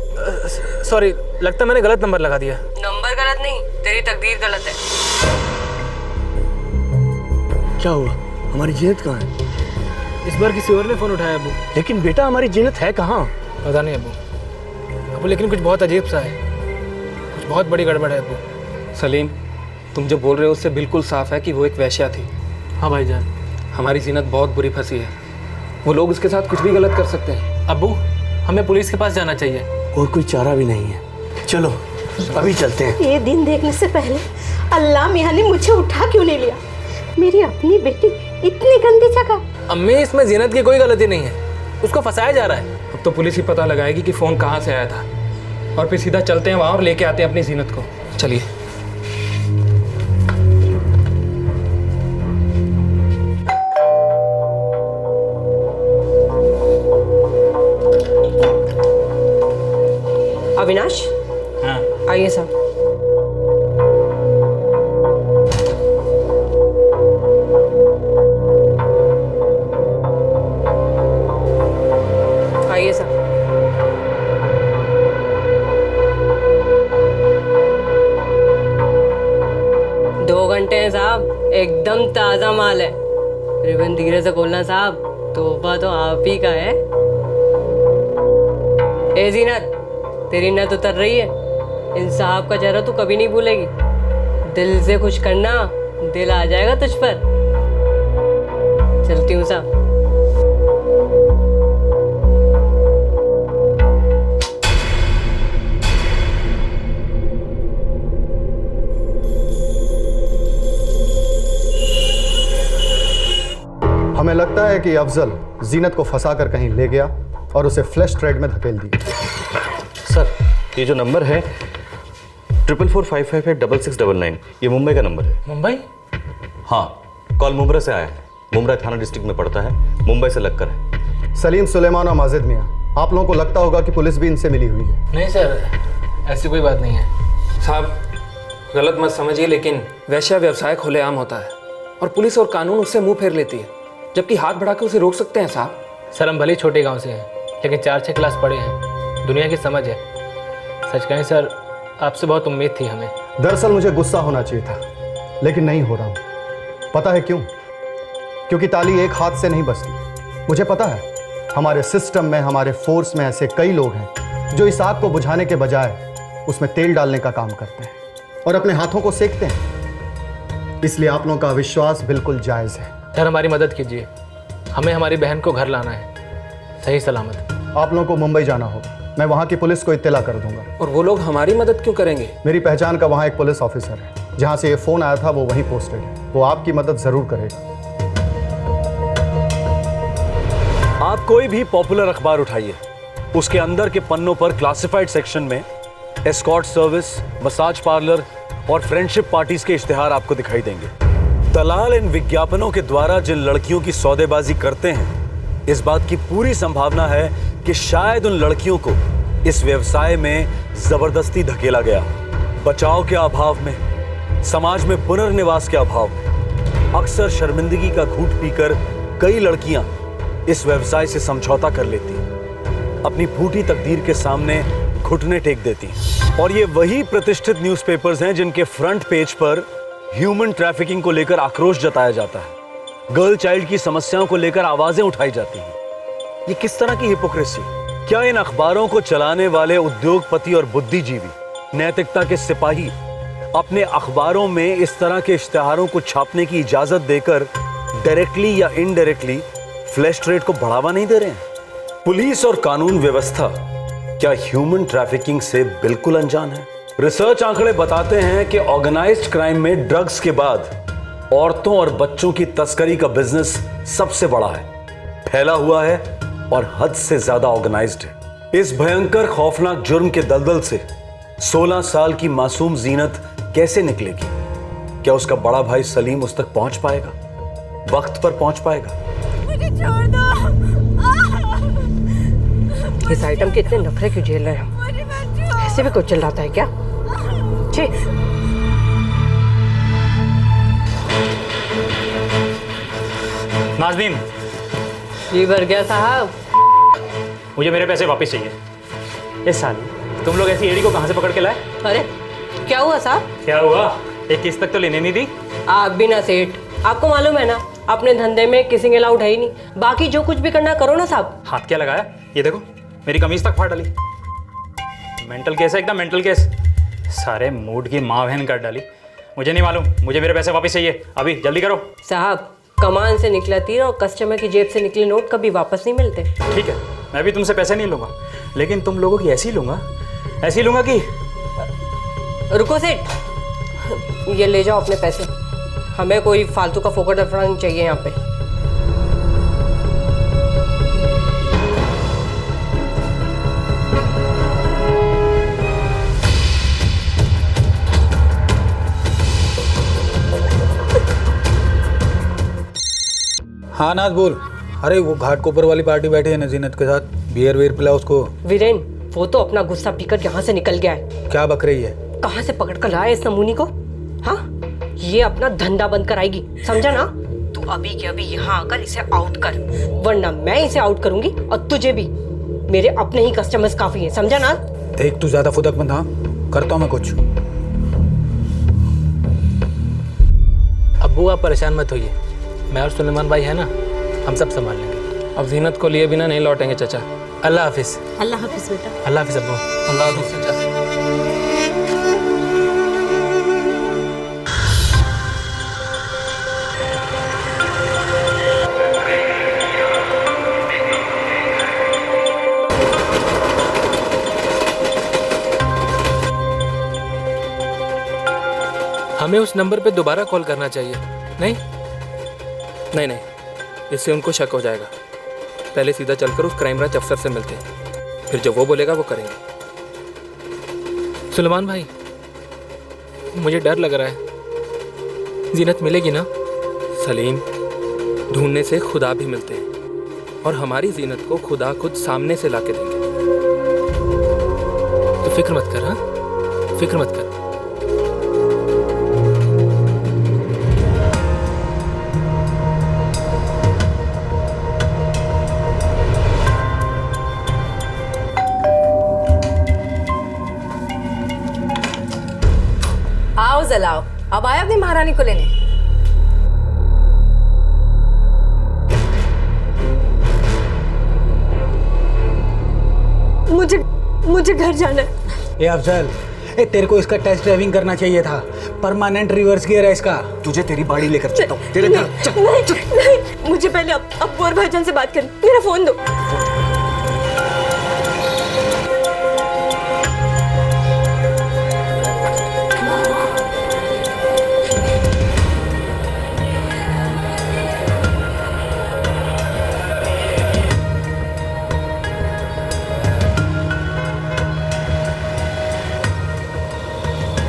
सॉरी, लगता मैंने गलत नंबर लगा दिया। नंबर गलत नहीं, तेरी तकदीर गलत है। क्या हुआ? हमारी जीनत कहाँ है? इस बार किसी और ने फोन उठाया अबू। लेकिन बेटा हमारी जीनत है कहाँ? पता नहीं अबू, लेकिन कुछ बहुत अजीब सा है, कुछ बहुत बड़ी गड़बड़ है अबू। सलीम, तुम जो बोल रहे हो उससे बिल्कुल साफ है कि वो एक वेश्या थी। हाँ भाईजान, हमारी जीनत बहुत बुरी फंसी है। वो लोग उसके साथ कुछ भी गलत कर सकते हैं। अबू, हमें पुलिस के पास जाना चाहिए। और कोई चारा भी नहीं है। चलो अभी चलते हैं। ये दिन देखने से पहले अल्लाह मियां ने मुझे उठा क्यों नहीं लिया? मेरी अपनी बेटी इतनी गंदी जगह। अम्मी, इसमें जीनत की कोई गलती नहीं है, उसको फंसाया जा रहा है। अब तो पुलिस ही पता लगाएगी कि फ़ोन कहाँ से आया था, और फिर सीधा चलते हैं वहाँ और लेके आते हैं अपनी जीनत को। चलिए। अविनाश। हाँ। आइए साहब। आइए साहब। दो घंटे हैं साहब, एकदम ताज़ा माल है। रिबन धीरे से खोलना साहब, तोहफा तो आप ही का है। ए जीनत, तेरी नत उतर रही है। इन साहब का चेहरा तू कभी नहीं भूलेगी। दिल से खुश करना, दिल आ जाएगा तुझ पर। चलती हूँ साहब। हमें लगता है कि अफजल जीनत को फंसाकर कहीं ले गया और उसे फ्लैश ट्रेड में धकेल दिया। सर, ये जो नंबर है 4445586699, ये मुंबई का नंबर है। मुंबई? हाँ, कॉल मुंबई से आया है। मुंबई थाना डिस्ट्रिक्ट में पड़ता है, मुंबई से लगकर है। सलीम, सुलेमान और माजिद मियाँ, आप लोगों को लगता होगा कि पुलिस भी इनसे मिली हुई है। नहीं सर, ऐसी कोई बात नहीं है। साहब, गलत मत समझिए, लेकिन वैश्या व्यवसाय खुलेआम होता है और पुलिस और कानून उससे मुंह फेर लेती है, जबकि हाथ बढ़ा के उसे रोक सकते हैं साहब। सर, हम भले छोटे गांव से हैं, लेकिन 4-6 क्लास पढ़े हैं, दुनिया की समझ है। सच कहें सर, आपसे बहुत उम्मीद थी हमें। दरअसल मुझे गुस्सा होना चाहिए था, लेकिन नहीं हो रहा हूँ। पता है क्यों? क्योंकि ताली एक हाथ से नहीं बजती। मुझे पता है हमारे सिस्टम में, हमारे फोर्स में ऐसे कई लोग हैं जो इस आग को बुझाने के बजाय उसमें तेल डालने का काम करते हैं और अपने हाथों को सेकते हैं। इसलिए आप लोगों का विश्वास बिल्कुल जायज़ है। सर, हमारी मदद कीजिए, हमें हमारी बहन को घर लाना है, सही सलामत। आप लोगों को मुंबई जाना होगा, मैं वहाँ की पुलिस को इत्तला कर दूंगा। और वो लोग हमारी मदद क्यों करेंगे? मेरी पहचान का वहाँ एक पुलिस ऑफिसर है, जहाँ से ये फ़ोन आया था वो वहीं पोस्टेड है, वो आपकी मदद ज़रूर करेगा। आप कोई भी पॉपुलर अखबार उठाइए, उसके अंदर के पन्नों पर क्लासिफाइड सेक्शन में एस्कॉर्ट सर्विस, मसाज पार्लर और फ्रेंडशिप पार्टीज के इश्तिहार आपको दिखाई देंगे। दलाल इन विज्ञापनों के द्वारा जिन लड़कियों की सौदेबाजी करते हैं, इस बात की पूरी संभावना है कि शायद उन लड़कियों को इस व्यवसाय में जबरदस्ती धकेला गया। बचाव के अभाव में, समाज में पुनर्निवास के अभाव में अक्सर शर्मिंदगी का घूंट पीकर कई लड़कियां इस व्यवसाय से समझौता कर लेती हैं, अपनी फूटी तकदीर के सामने घुटने टेक देती हैं। और ये वही प्रतिष्ठित न्यूज़पेपर्स हैं जिनके फ्रंट पेज पर ह्यूमन ट्रैफिकिंग को लेकर आक्रोश जताया जाता है, गर्ल चाइल्ड की समस्याओं को लेकर आवाजें उठाई जाती हैं। ये किस तरह की हिपोक्रेसी? क्या इन अखबारों को चलाने वाले उद्योगपति और बुद्धिजीवी, नैतिकता के सिपाही अपने अखबारों में इस तरह के इश्तिहारों को छापने की इजाजत देकर डायरेक्टली या इनडायरेक्टली फ्लैश ट्रेड को बढ़ावा नहीं दे रहे हैं? पुलिस और कानून व्यवस्था क्या ह्यूमन ट्रैफिकिंग से बिल्कुल अनजान है? रिसर्च आंकड़े बताते हैं कि ऑर्गेनाइज्ड क्राइम में ड्रग्स के बाद औरतों और बच्चों की तस्करी का बिजनेस सबसे बड़ा है, फैला हुआ है और हद से ज्यादा ऑर्गेनाइज्ड है। इस भयंकर खौफनाक जुर्म के दलदल से 16 साल की मासूम जीनत कैसे निकलेगी? क्या उसका बड़ा भाई सलीम उस तक पहुंच पाएगा, वक्त पर पहुंच पाएगा? मुझे छोड़ दो। इस आइटम के इतने नखरे क्यों झेल रहे हैं हम? ऐसे भी कुछ चिल्लाता है क्या? छी। नाज़नीन। जी बरगया साहब, मुझे मेरे पैसे वापस चाहिए। इस साल तुम लोग ऐसी एड़ी को कहाँ से पकड़ के लाए? अरे क्या हुआ साहब? क्या हुआ? एक किस्त तक तो लेने नहीं दी। आप भी ना सेठ, आपको मालूम है ना अपने धंधे में किसी के लाउड है ही नहीं, बाकी जो कुछ भी करना करो ना साहब। हाथ क्या लगाया? ये देखो मेरी कमीज तक फाड़ डाली। मेंटल केस है एकदम, मेंटल केस। सारे मूड की माँ बहन कर डाली। मुझे नहीं मालूम, मुझे मेरे पैसे वापस चाहिए अभी, जल्दी करो। साहब कमान से निकला तीर और कस्टमर की जेब से निकले नोट कभी वापस नहीं मिलते। ठीक है, मैं भी तुमसे पैसे नहीं लूंगा, लेकिन तुम लोगों की ऐसी लूंगा कि। रुको सेठ, ये ले जाओ अपने पैसे, हमें कोई फालतू का फोकट अफड़ा नहीं चाहिए यहाँ पे। हाँ नाज बोल। अरे वो घाट कोपर वाली पार्टी बैठी है ना जीनत के साथ, बियर वेयर पिला उसको। वीरेन, वो तो अपना गुस्सा पीकर यहाँ से निकल गया है। क्या बक रही है? कहाँ से पकड़ कर लाया इस नमूनी को? हाँ, ये अपना धंधा बंद कराएगी, समझा ना? तू अभी के अभी यहाँ आकर इसे आउट कर, वरना मैं इसे आउट करूंगी और तुझे भी। मेरे अपने ही कस्टमर्स काफी हैं, समझा ना? देख तू ज्यादा फुदक मत, हाँ करता हूँ मैं कुछ। अब्बू आप परेशान मत होइए, मैं और सुलेमान भाई है ना, हम सब संभाल लेंगे। अब जीनत को लिए बिना नहीं लौटेंगे चाचा। अल्लाह हाफिज। अल्लाह हाफिज बेटा। अल्लाह हाफिज अब्बू। अल्लाह हाफिज चाचा। हमें उस नंबर पे दोबारा कॉल करना चाहिए। नहीं नहीं नहीं, इससे उनको शक हो जाएगा। पहले सीधा चलकर उस क्राइम ब्रांच अफसर से मिलते हैं, फिर जो वो बोलेगा वो करेंगे। सुलेमान भाई, मुझे डर लग रहा है। जीनत मिलेगी ना? सलीम, ढूंढने से खुदा भी मिलते हैं, और हमारी जीनत को खुदा खुद सामने से ला के देंगे। तो फिक्र मत कर, हाँ फिक्र मत कर। आओ जलाओ, अब आया अपनी महारानी को लेने। मुझे घर जाना है। ए अफजल, ए तेरे को इसका टेस्ट ड्राइविंग करना चाहिए था। परमानेंट रिवर्स गियर है इसका। तुझे तेरी बाड़ी लेकर चलता हूँ। तेरे नहीं, मुझे पहले अप्पू और भाईजान से बात करनी। मेरा फोन दो।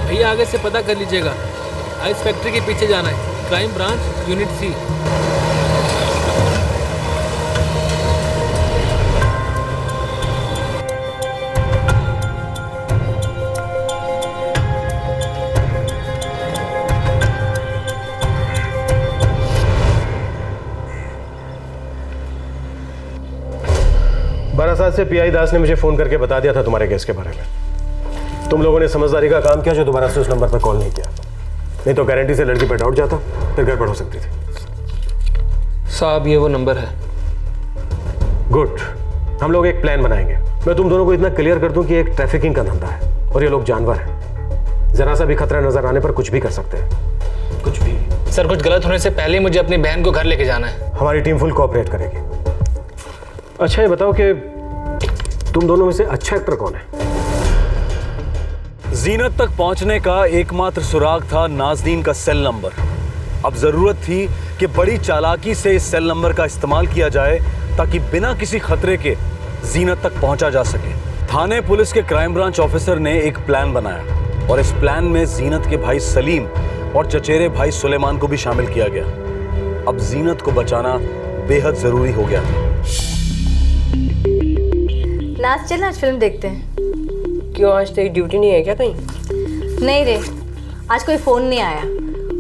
भैया आगे से पता कर लीजिएगा, आइस फैक्ट्री के पीछे जाना है, crime branch unit C. Barasat से पीआई दास ने मुझे फोन करके बता दिया था तुम्हारे केस के बारे में। तुम लोगों ने समझदारी का काम किया जो दोबारा से उस नंबर पर कॉल नहीं किया, नहीं तो गारंटी से लड़की पर डाउट जाता, फिर गड़बड़ हो सकती थी। साहब ये वो नंबर है। गुड, हम लोग एक प्लान बनाएंगे। मैं तुम दोनों को इतना क्लियर कर दूं कि एक ट्रैफिकिंग का धंधा है और ये लोग जानवर हैं, जरा सा भी खतरा नजर आने पर कुछ भी कर सकते हैं। कुछ भी सर, कुछ गलत होने से पहले ही मुझे अपनी बहन को घर लेके जाना है। हमारी टीम फुल कोऑपरेट करेगी। अच्छा ये बताओ कि तुम दोनों में से अच्छा एक्टर कौन है? जीनत तक पहुंचने का एकमात्र सुराग था नाज़नीन का सेल नंबर। अब जरूरत थी कि बड़ी चालाकी से इस सेल नंबर का इस्तेमाल किया जाए ताकि बिना किसी खतरे के जीनत तक पहुंचा जा सके। थाने पुलिस के क्राइम ब्रांच ऑफिसर ने एक प्लान बनाया और इस प्लान में जीनत के भाई सलीम और चचेरे भाई सुलेमान को भी शामिल किया गया। अब जीनत को बचाना बेहद जरूरी हो गया था। नाच चल, आज फिल्म देखते हैं। क्यों, आज तेरी ड्यूटी नहीं है क्या कहीं? नहीं रे, आज कोई फोन नहीं आया।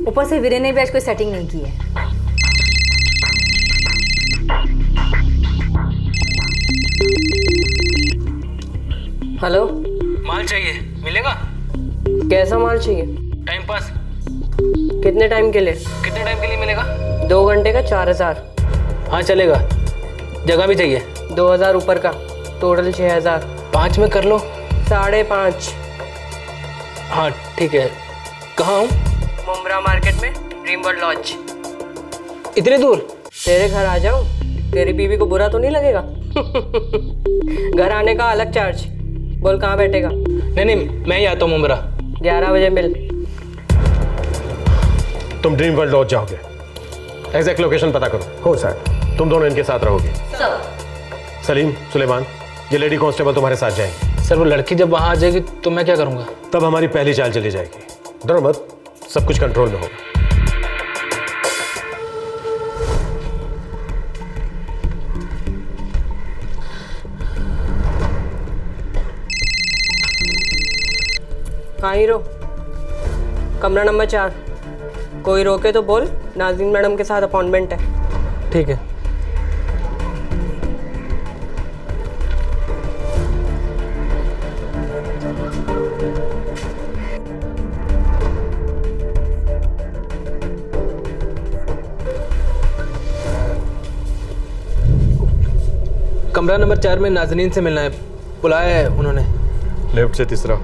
ऊपर से वीरे ने भी आज कोई सेटिंग नहीं की है। हेलो, माल चाहिए, मिलेगा? कैसा माल चाहिए? Time pass. कितने टाइम के लिए? कितने टाइम के लिए मिलेगा? 2 घंटे का 4000। हाँ चलेगा। जगह भी चाहिए? 2000 ऊपर का, टोटल 6000। 5 में कर लो। 5.5। हाँ ठीक है। कहाँ हूँ? मुंब्रा मार्केट में, ड्रीम वर्ल्ड लॉज। इतने दूर? तेरे घर आ जाऊं? तेरी बीवी को बुरा तो नहीं लगेगा? घर आने का अलग चार्ज। बोल कहाँ बैठेगा? नहीं, मैं ही आता हूँ मुंब्रा। 11 बजे मिल। तुम ड्रीम वर्ल्ड लॉज जाओगे, एग्जैक्ट लोकेशन पता करो। हो सर, तुम दोनों इनके साथ रहोगे। सलीम, सुलेमान, ये लेडी कांस्टेबल तुम्हारे साथ जाएंगे। सर वो लड़की जब वहाँ आ जाएगी तो मैं क्या करूँगा? तब हमारी पहली चाल चली जाएगी। डरो मत, सब कुछ कंट्रोल में होगा। हाँ हीरो, कमरा नंबर 4। कोई रोके तो बोल, नाज़नीन मैडम के साथ अपॉइंटमेंट है। ठीक है। कमरा नंबर 4 में नाज़नीन से मिलना है, बुलाया है उन्होंने। लेफ्ट से तीसरा।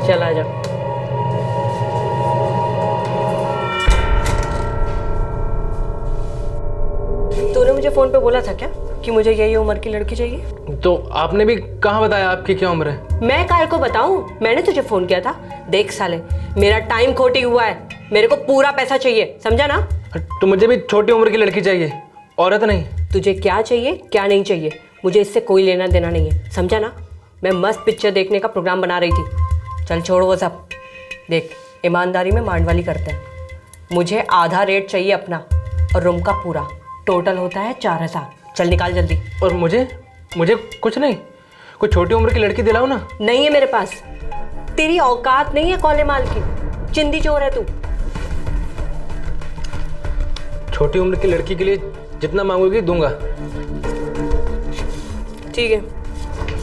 चल आ जा। तूने मुझे फोन पे बोला था क्या कि मुझे यही उम्र की लड़की चाहिए? तो आपने भी कहाँ बताया आपकी क्या उम्र है? मैं काहे को बताऊं? मैंने तुझे फोन किया था। देख साले, मेरा टाइम खोटी हुआ है, मेरे को पूरा पैसा चाहिए, समझा ना? तो मुझे भी छोटी उम्र की लड़की चाहिए, औरत नहीं। तुझे क्या चाहिए क्या नहीं चाहिए, मुझे इससे कोई लेना देना नहीं है, समझा ना? मैं मस्त पिक्चर देखने का प्रोग्राम बना रही थी। चल छोड़ वो सब। देख, ईमानदारी में मांडवाली करते हैं। मुझे आधा रेट चाहिए अपना, और रूम का पूरा। टोटल होता है 4000। चल निकाल जल्दी। और मुझे कुछ नहीं? कोई छोटी उम्र की लड़की दिलाओ ना। नहीं है मेरे पास। तेरी औकात नहीं है कौले माल की, चिंदी चोर है तू। छोटी उम्र की लड़की के लिए जितना मांगोगी दूंगा। ठीक है,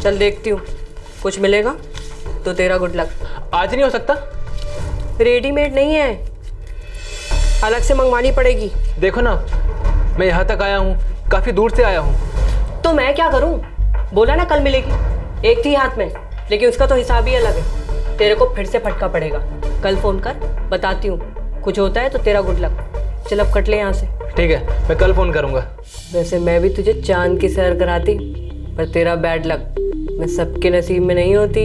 चल देखती हूँ, कुछ मिलेगा तो तेरा गुड लक। आज नहीं हो सकता? रेडीमेड नहीं है, अलग से मंगवानी पड़ेगी। देखो ना, मैं यहाँ तक आया हूँ, काफ़ी दूर से आया हूँ। तो मैं क्या करूँ? बोला ना कल मिलेगी। एक थी हाथ में, लेकिन उसका तो हिसाब ही अलग है। तेरे को फिर से फटका पड़ेगा। कल फ़ोन कर, बताती हूँ। कुछ होता है तो तेरा गुड लक। चल अब कट ले यहाँ से। ठीक है, मैं कल फ़ोन करूँगा। वैसे मैं भी तुझे चांद की सैर कराती, पर तेरा बैड लक मैं सबके नसीब में नहीं होती।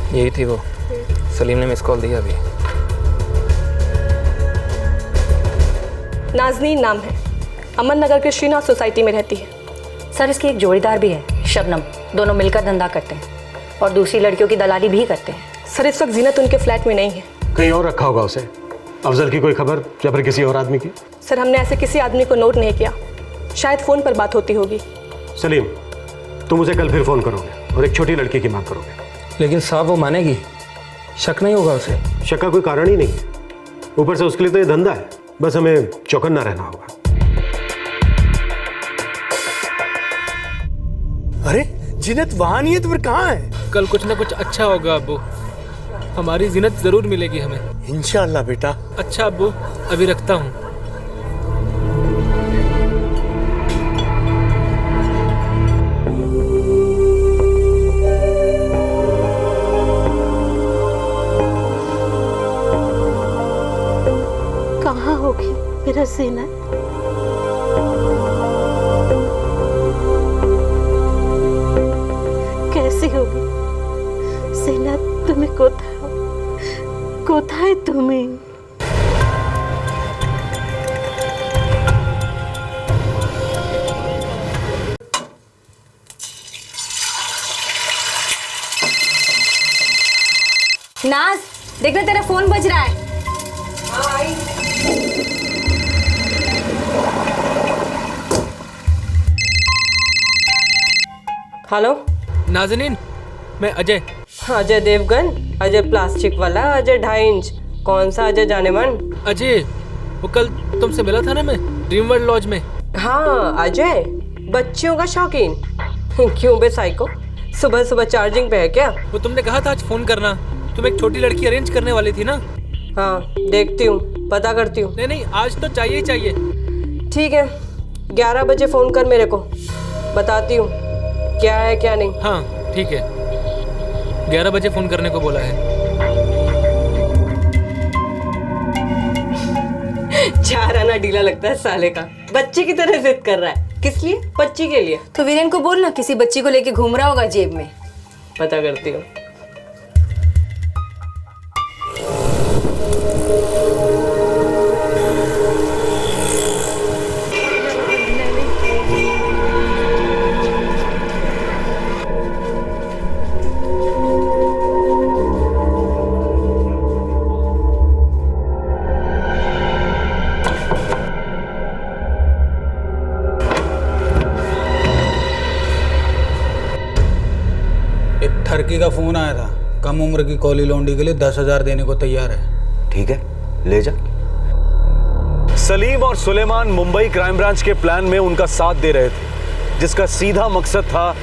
यही थी वो, सलीम ने मिस कॉल दिया अभी। नाज़नीन नाम है, अमन नगर के श्रीनाथ सोसाइटी में रहती है। सर इसकी एक जोड़ीदार भी है, शबनम। दोनों मिलकर धंधा करते हैं और दूसरी लड़कियों की दलाली भी करते हैं। सर इस वक्त जीनत उनके फ्लैट में नहीं है। कहीं और रखा होगा उसे। अफजल की कोई खबर या फिर किसी और आदमी की? सर हमने ऐसे किसी आदमी को नोट नहीं किया, शायद फ़ोन पर बात होती होगी। सलीम, तुम उसे कल फिर फोन करोगे और एक छोटी लड़की की मांग करोगे। लेकिन साहब वो मानेगी? शक नहीं होगा उसे? शक का कोई कारण ही नहीं है। ऊपर से उसके लिए तो ये धंधा है, बस हमें चौकन्ना रहना होगा। अरे जीनत वहां नहीं है तो फिर कहाँ है? कल कुछ ना कुछ अच्छा होगा अब्बू, हमारी जीनत जरूर मिलेगी हमें। इंशाअल्लाह बेटा। अच्छा अब्बू, अभी रखता हूँ। कहाँ होगी मेरा जीनत? कैसी होगी जीनत? तुम्हें कोথায় তুমি? नाज, देखना तेरा फोन बज रहा है। हेलो नाज़नीन, मैं अजय। अजय देवगन? अजय प्लास्टिक वाला, अजय 2.5 इंच? कौन सा अजय जाने मन? अजय, वो कल तुमसे मिला था ना मैं ड्रीम वर्ल्ड लॉज में। हाँ अजय, बच्चियों का शौकीन। क्यों बे साइको, सुबह सुबह चार्जिंग पे है क्या? वो तुमने कहा था आज फोन करना, तुम एक छोटी लड़की अरेंज करने वाली थी ना? हाँ देखती हूँ, पता करती हूँ। नहीं आज तो चाहिए ही चाहिए। ठीक है, 11 बजे फ़ोन कर मेरे को, बताती हूँ क्या है क्या नहीं। हाँ ठीक है, 11 बजे फ़ोन करने को बोला है। चार आना ढीला लगता है साले का, बच्चे की तरह जिद कर रहा है। किस लिए? बच्ची के लिए। तो वीरेन को बोल ना, किसी बच्ची को लेके घूम रहा होगा जेब में। पता करती हूँ। ठरकी का फोन आया था, कम उम्र की कॉली लौंडी के लिए 10,000 देने को तैयार है। ठीक है, ले जा। सलीम और सुलेमान मुंबई क्राइम ब्रांच के प्लान में उनका साथ दे रहे थे, जिसका सीधा मकसद था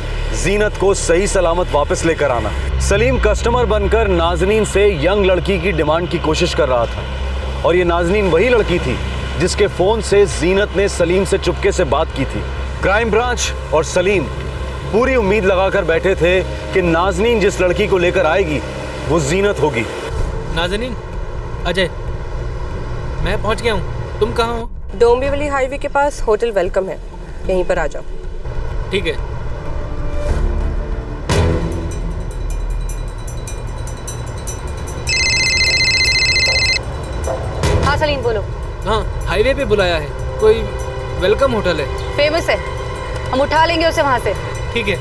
जीनत को सही सलामत वापस लेकर आना। सलीम कस्टमर बनकर नाज़नीन से यंग लड़की की डिमांड की कोशिश कर रहा था, और ये नाज़नीन वही लड़की थी जिसके फोन से जीनत ने सलीम से चुपके से बात की थी। क्राइम ब्रांच और सलीम पूरी उम्मीद लगाकर बैठे थे कि नाज़नीन जिस लड़की को लेकर आएगी वो जीनत होगी। नाज़नीन, अजय, मैं पहुंच गया हूं, तुम कहाँ हो? डोंबिवली हाईवे के पास होटल वेलकम है, यहीं पर आ जाओ। ठीक है। हाँ सलीम बोलो। हाँ, हाईवे पे बुलाया है, कोई वेलकम होटल है, फेमस है, हम उठा लेंगे उसे वहां से। ठीक है।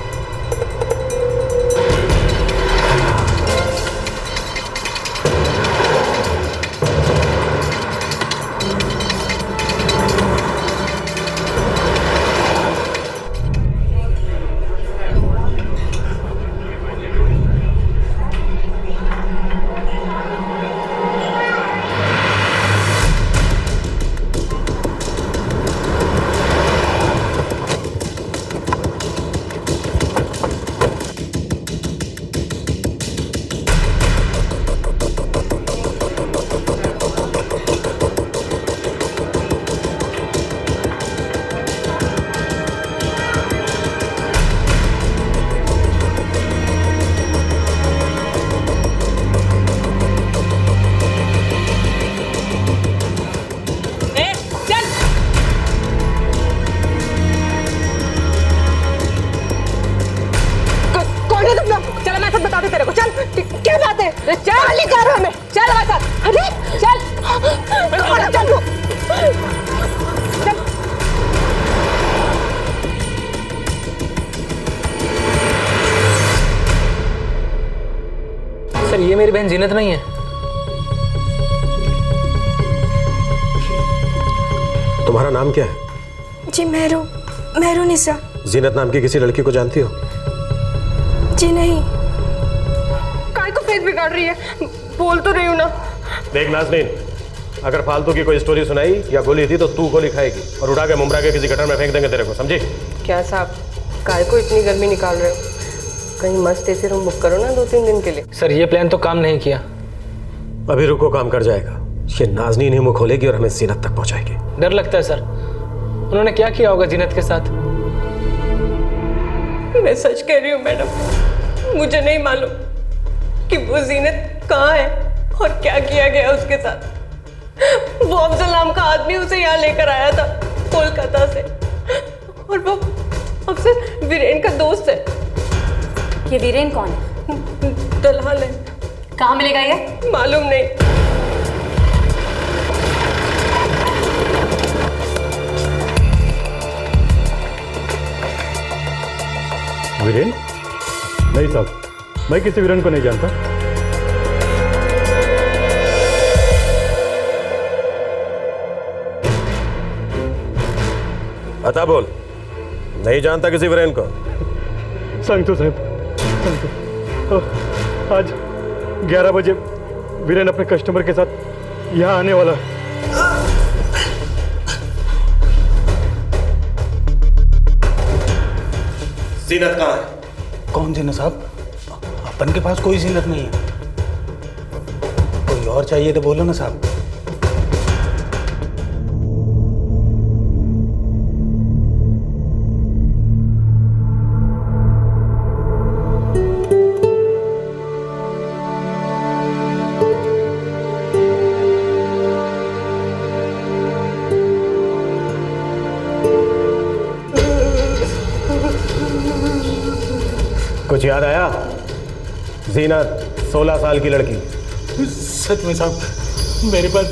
ये मेरी बहन जीनत नहीं है? तुम्हारा नाम क्या है? जी मेहरू निशा। जीनत नाम की किसी लड़की को जानती हो? जी नहीं। काय को फेस बिगाड़ रही है? बोल तो रही हूँ ना। देख नाज़नीन, अगर फालतू की कोई स्टोरी सुनाई या गोली थी तो तू गोली खाएगी और उठा के मुमरा के किसी गटर में फेंक देंगे तेरे को, समझी? क्या साहब, काय को इतनी गर्मी निकाल रहे हो? कहीं मस्त ऐसे रूम बुक करो ना 2-3 दिन के लिए। सर ये प्लान तो काम नहीं किया। अभी रुको, काम कर जाएगा। ये नाज़नीन ही मुंह खोलेगी और हमें जीनत तक पहुंचाएगी। डर लगता है सर, उन्होंने क्या किया होगा जीनत के साथ? मैं सच कह रही हूँ मैडम, मुझे नहीं मालूम कि वो जीनत कहाँ है और क्या किया गया उसके साथ। वो अफजल नाम का आदमी उसे यहाँ लेकर आया था कोलकाता से, और वो अफजल वीरेन का दोस्त है। ये वीरेन कौन है? दलाल है। कहाँ मिलेगा ये? मालूम नहीं। वीरेन? नहीं साहब, मैं किसी वीरेन को नहीं जानता। बता बोल, नहीं जानता किसी वीरेन को? सांगतो साहब, सांगतो। आज 11 बजे वीरेन अपने कस्टमर के साथ यहाँ आने वाला है। जीनत कहाँ है? कौन जीनत साहब? अपन के पास कोई जीनत नहीं है। कोई और चाहिए तो बोलो ना साहब। कुछ याद आया? जीनत 16 साल की लड़की। सच में साहब, मेरे पास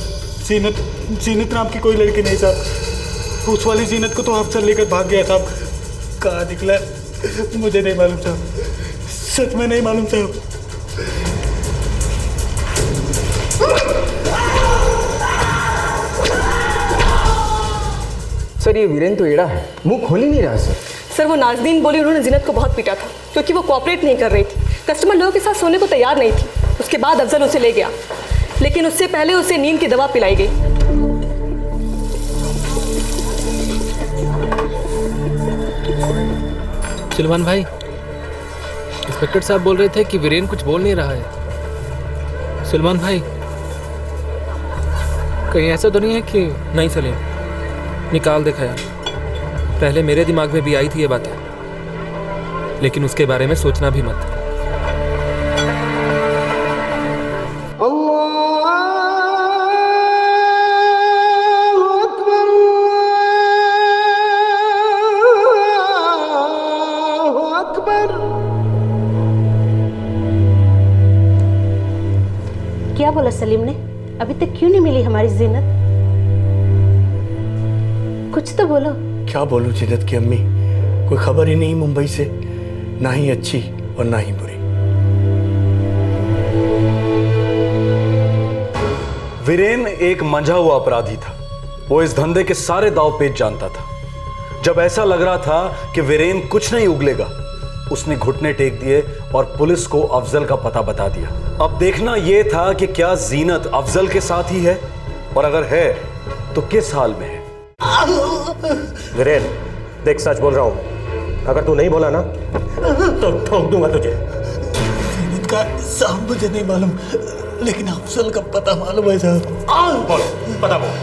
जीनत नाम की कोई लड़की नहीं साहब। उस वाली जीनत को तो अफसर लेकर भाग गया साहब। कहाँ निकला मुझे नहीं मालूम साहब, सच में नहीं मालूम साहब। सर ये वीरेन तो एड़ा है, मुंह खोल ही नहीं रहा सर। सर वो नाज़नीन बोली उन्होंने जीनत को बहुत पीटा था क्योंकि वो कोऑपरेट नहीं कर रही थी, कस्टमर लोगों के साथ सोने को तैयार नहीं थी। उसके बाद अफजल उसे ले गया, लेकिन उससे पहले उसे नींद की दवा पिलाई गई। सुलेमान भाई, इंस्पेक्टर साहब बोल रहे थे कि वीरेन कुछ बोल नहीं रहा है। सुलेमान भाई, कहीं ऐसा तो नहीं है कि? नहीं सलीम, निकाल देखा यार। पहले मेरे दिमाग में भी आई थी ये बातें, लेकिन उसके बारे में सोचना भी मत। क्या बोला सलीम ने? अभी तक क्यों नहीं मिली हमारी जीनत? कुछ तो बोलो। क्या बोलूं जीनत की अम्मी, कोई खबर ही नहीं मुंबई से, ना ही अच्छी और ना ही बुरी। वीरेन एक मंझा हुआ अपराधी था। वो इस धंधे के सारे दाव पेच जानता था। जब ऐसा लग रहा था कि वीरेन कुछ नहीं उगलेगा, उसने घुटने टेक दिए और पुलिस को अफजल का पता बता दिया। अब देखना यह था कि क्या जीनत अफजल के साथ ही है, और अगर है तो किस हाल में है। वीरेन देख, सच बोल रहा हूं, अगर तू नहीं बोला ना तो ठोक दूंगा तुझे। जीनत का साहब मुझे नहीं मालूम, लेकिन अफजल का पता मालूम है साहब। बोल, पता बोल।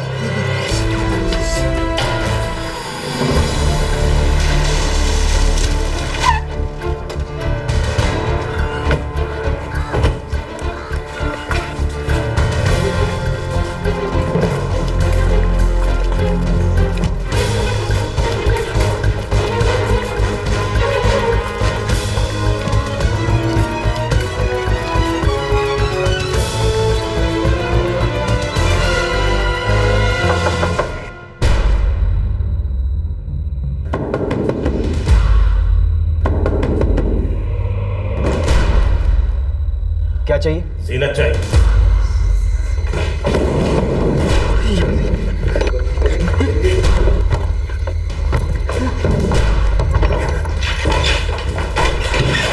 क्या चाहिए? जीनत चाहिए।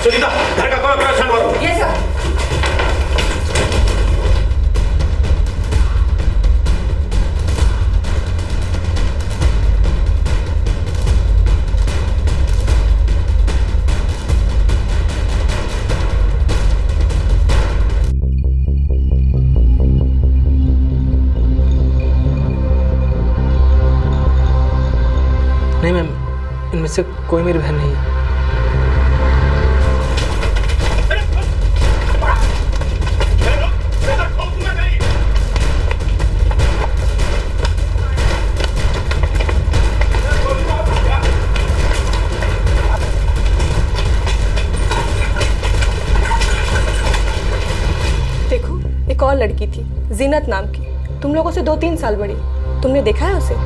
सुनीता, घर का कोई ऑपरेशन मारो। Yes sir. नहीं मैम, इनमें से कोई मेरी बहन नहीं है। देखो, एक और लड़की थी जीनत नाम की, तुम लोगों से 2-3 साल बड़ी। तुमने देखा है उसे?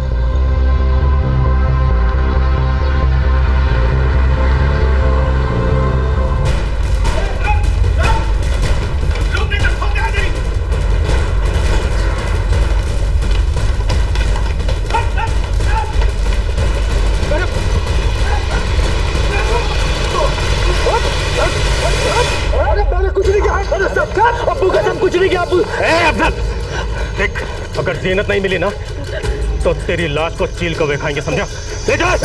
देख, अगर जीनत नहीं मिली ना तो तेरी लाश को चील को खाएंगे, समझा? ले जा।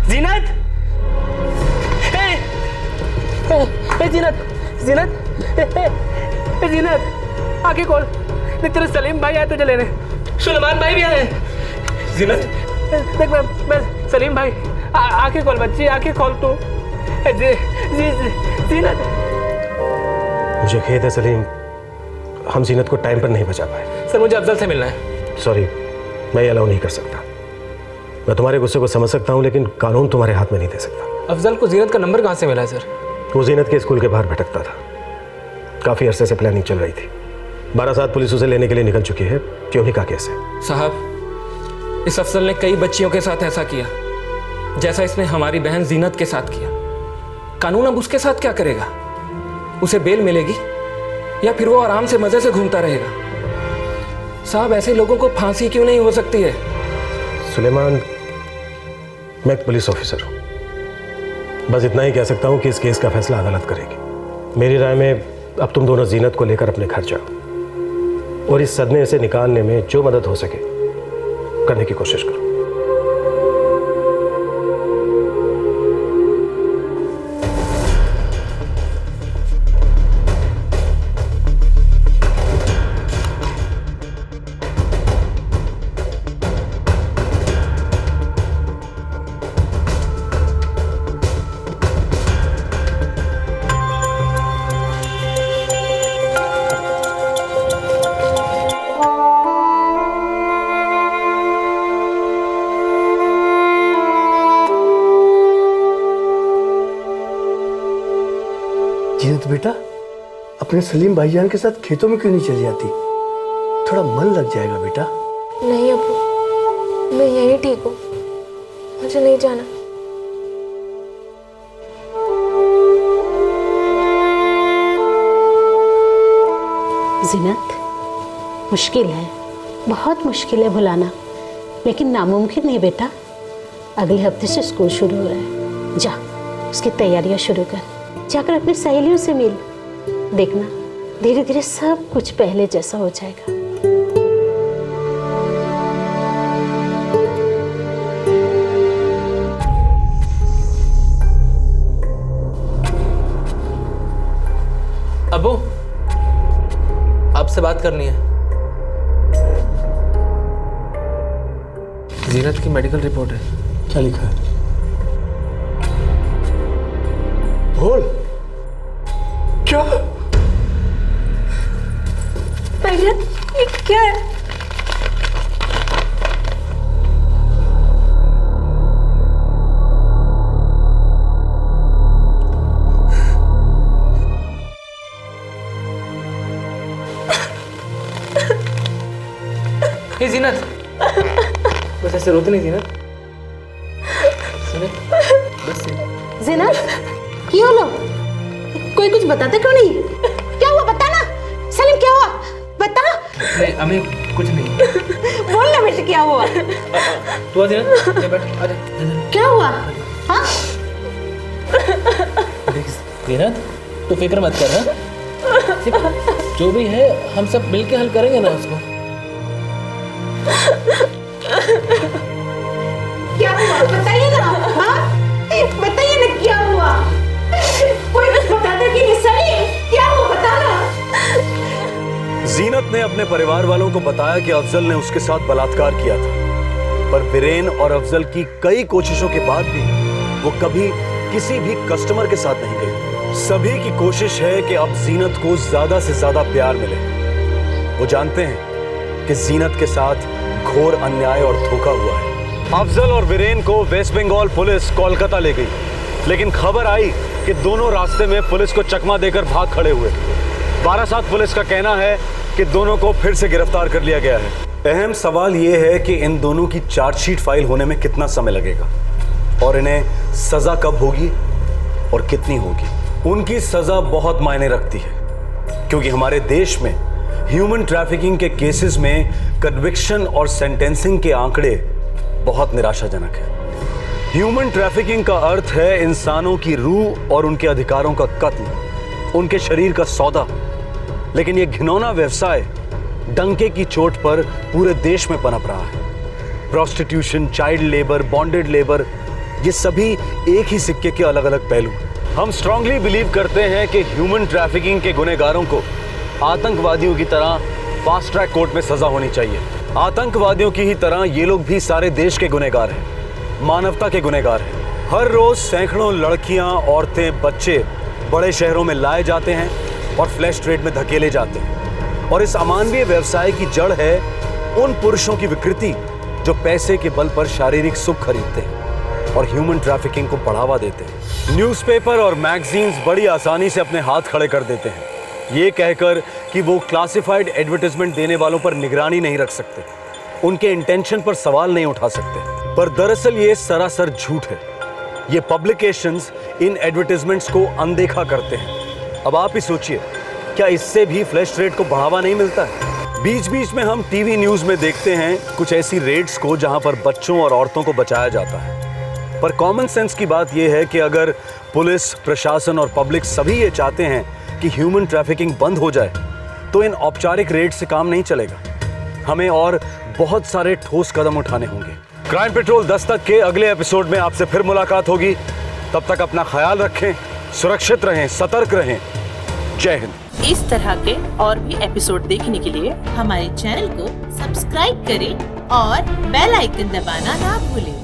जीनत, जीनत, जीनत, जीनत, आगे खोल। देख तेरे सलीम भाई आए तुझे लेने, सुलेमान भाई भी आए। जीनत, देख मैं सलीम भाई, आंखें खोल बच्ची, आंखें खोल तू। जीनत। मुझे खेद है सलीम, हम जीनत को टाइम पर नहीं बचा पाए। सर मुझे अफजल से मिलना है। सॉरी, मैं ये अलाउ नहीं कर सकता। मैं तुम्हारे गुस्से को समझ सकता हूँ, लेकिन कानून तुम्हारे हाथ में नहीं दे सकता। अफजल को जीनत का नंबर कहाँ से मिला है सर? वो जीनत के स्कूल के बाहर भटकता था, काफी अरसे से प्लानिंग चल रही थी। 12 पुलिस उसे लेने के लिए निकल चुकी है। क्यों नहीं का केस है साहब, इस अफजल ने कई बच्चियों के साथ ऐसा किया जैसा इसने हमारी बहन जीनत के साथ किया। कानून अब उसके साथ क्या करेगा? उसे बेल मिलेगी या फिर वो आराम से मजे से घूमता रहेगा? साहब, ऐसे लोगों को फांसी क्यों नहीं हो सकती है? सुलेमान, मैं एक पुलिस ऑफिसर हूं, बस इतना ही कह सकता हूं कि इस केस का फैसला अदालत करेगी। मेरी राय में अब तुम दोनों जीनत को लेकर अपने घर जाओ और इस सदमे से निकालने में जो मदद हो सके करने की कोशिश करो। जीनत बेटा, अपने सलीम भाईजान के साथ खेतों में क्यों नहीं चली जाती? थोड़ा मन लग जाएगा बेटा। नहीं अब्बू, मैं यहीं ठीक हूँ, मुझे नहीं जाना। जीनत, मुश्किल है, बहुत मुश्किल है भुलाना, लेकिन नामुमकिन नहीं बेटा। अगले हफ्ते से स्कूल शुरू हो रहा है, जा उसकी तैयारियां शुरू कर, जाकर अपनी सहेलियों से मिल। देखना धीरे धीरे सब कुछ पहले जैसा हो जाएगा। अब्बू, आपसे बात करनी है। जीनत की मेडिकल रिपोर्ट है। क्या लिखा है? बोल। क्या? ये क्या है? ऐसे रोते नहीं जीनत। बस जीनत क्या होलो? कोई कुछ बताते क्यों नहीं? क्या हुआ बता ना। सलीम क्या हुआ बता। नहीं अम्मी कुछ नहीं। बोल ना बेटे क्या हुआ? तू आ जीनत, ले बैठ, आ जा। क्या हुआ? हाँ जीनत तू फिक्र मत कर ना, जो भी है हम सब मिलके हल करेंगे ना उसको। क्या हुआ बताइए ना। हाँ बताइए ना क्या हुआ? कोई कुछ बताता कि नहीं? सलीम क्या हुआ बताना। जीनत ने अपने परिवार वालों को बताया कि अफजल ने उसके साथ बलात्कार किया था, पर वीरेन और अफजल की कई कोशिशों के बाद भी वो कभी किसी भी कस्टमर के साथ नहीं गई। सभी की कोशिश है कि अब जीनत को ज्यादा से ज्यादा प्यार मिले। वो जानते हैं कि जीनत के साथ घोर अन्याय और धोखा हुआ है। अफजल और वीरेन को वेस्ट बंगाल पुलिस कोलकाता ले गई, लेकिन खबर आई कि दोनों रास्ते में पुलिस को चकमा देकर भाग खड़े हुए। बारासात पुलिस का कहना है कि दोनों को फिर से गिरफ्तार कर लिया गया है। अहम सवाल यह है कि इन दोनों की चार्जशीट फाइल होने में कितना समय लगेगा और इन्हें सजा कब होगी और कितनी होगी। उनकी सजा बहुत मायने रखती है, क्योंकि हमारे देश में ह्यूमन ट्रैफिकिंग के केसेस में कन्विक्शन और सेंटेंसिंग के आंकड़े बहुत निराशाजनक है। ह्यूमन ट्रैफिकिंग का अर्थ है इंसानों की रूह और उनके अधिकारों का कत्ल, उनके शरीर का सौदा। लेकिन यह घिनौना व्यवसाय डंके की चोट पर पूरे देश में पनप रहा है। Prostitution, child labour, bonded labour, ये सभी एक ही सिक्के के अलग अलग पहलू। हम स्ट्रांगली बिलीव करते हैं कि ह्यूमन ट्रैफिकिंग के गुनहगारों को आतंकवादियों की तरह फास्ट ट्रैक कोर्ट में सजा होनी चाहिए। आतंकवादियों की ही तरह ये लोग भी सारे देश के गुनहगार हैं, मानवता के गुनहगार हैं। हर रोज सैकड़ों लड़कियां, औरतें, बच्चे बड़े शहरों में लाए जाते हैं और फ्लैश ट्रेड में धकेले जाते हैं। और इस अमानवीय व्यवसाय की जड़ है उन पुरुषों की विकृति जो पैसे के बल पर शारीरिक सुख खरीदते हैं और ह्यूमन ट्रैफिकिंग को बढ़ावा देते हैं। न्यूज़पेपर और मैगजीन्स बड़ी आसानी से अपने हाथ खड़े कर देते हैं, ये कहकर कि वो क्लासिफाइड एडवर्टाइजमेंट देने वालों पर निगरानी नहीं रख सकते, उनके इंटेंशन पर सवाल नहीं उठा सकते। पर दरअसल ये सरासर झूठ है। ये पब्लिकेशंस इन एडवर्टाइजमेंट्स को अनदेखा करते हैं। अब आप ही सोचिए, क्या इससे भी फ्लैश ट्रेड को बढ़ावा नहीं मिलता है? बीच बीच में हम टीवी न्यूज़ में देखते हैं कुछ ऐसी रेड्स को जहां पर बच्चों और औरतों को बचाया जाता है। पर कॉमन सेंस की बात यह है कि अगर पुलिस, प्रशासन और पब्लिक सभी ये चाहते हैं कि ह्यूमन ट्रैफिकिंग बंद हो जाए, तो इन औपचारिक रेड से काम नहीं चलेगा। हमें और बहुत सारे ठोस कदम उठाने होंगे। क्राइम पेट्रोल दस्तक के अगले एपिसोड में आपसे फिर मुलाकात होगी। तब तक अपना ख्याल रखें, सुरक्षित रहें, सतर्क रहें। जय हिंद। इस तरह के और भी एपिसोड देखने के लिए हमारे चैनल को सब्सक्राइब करें और बेल आइकन दबाना ना भूलें।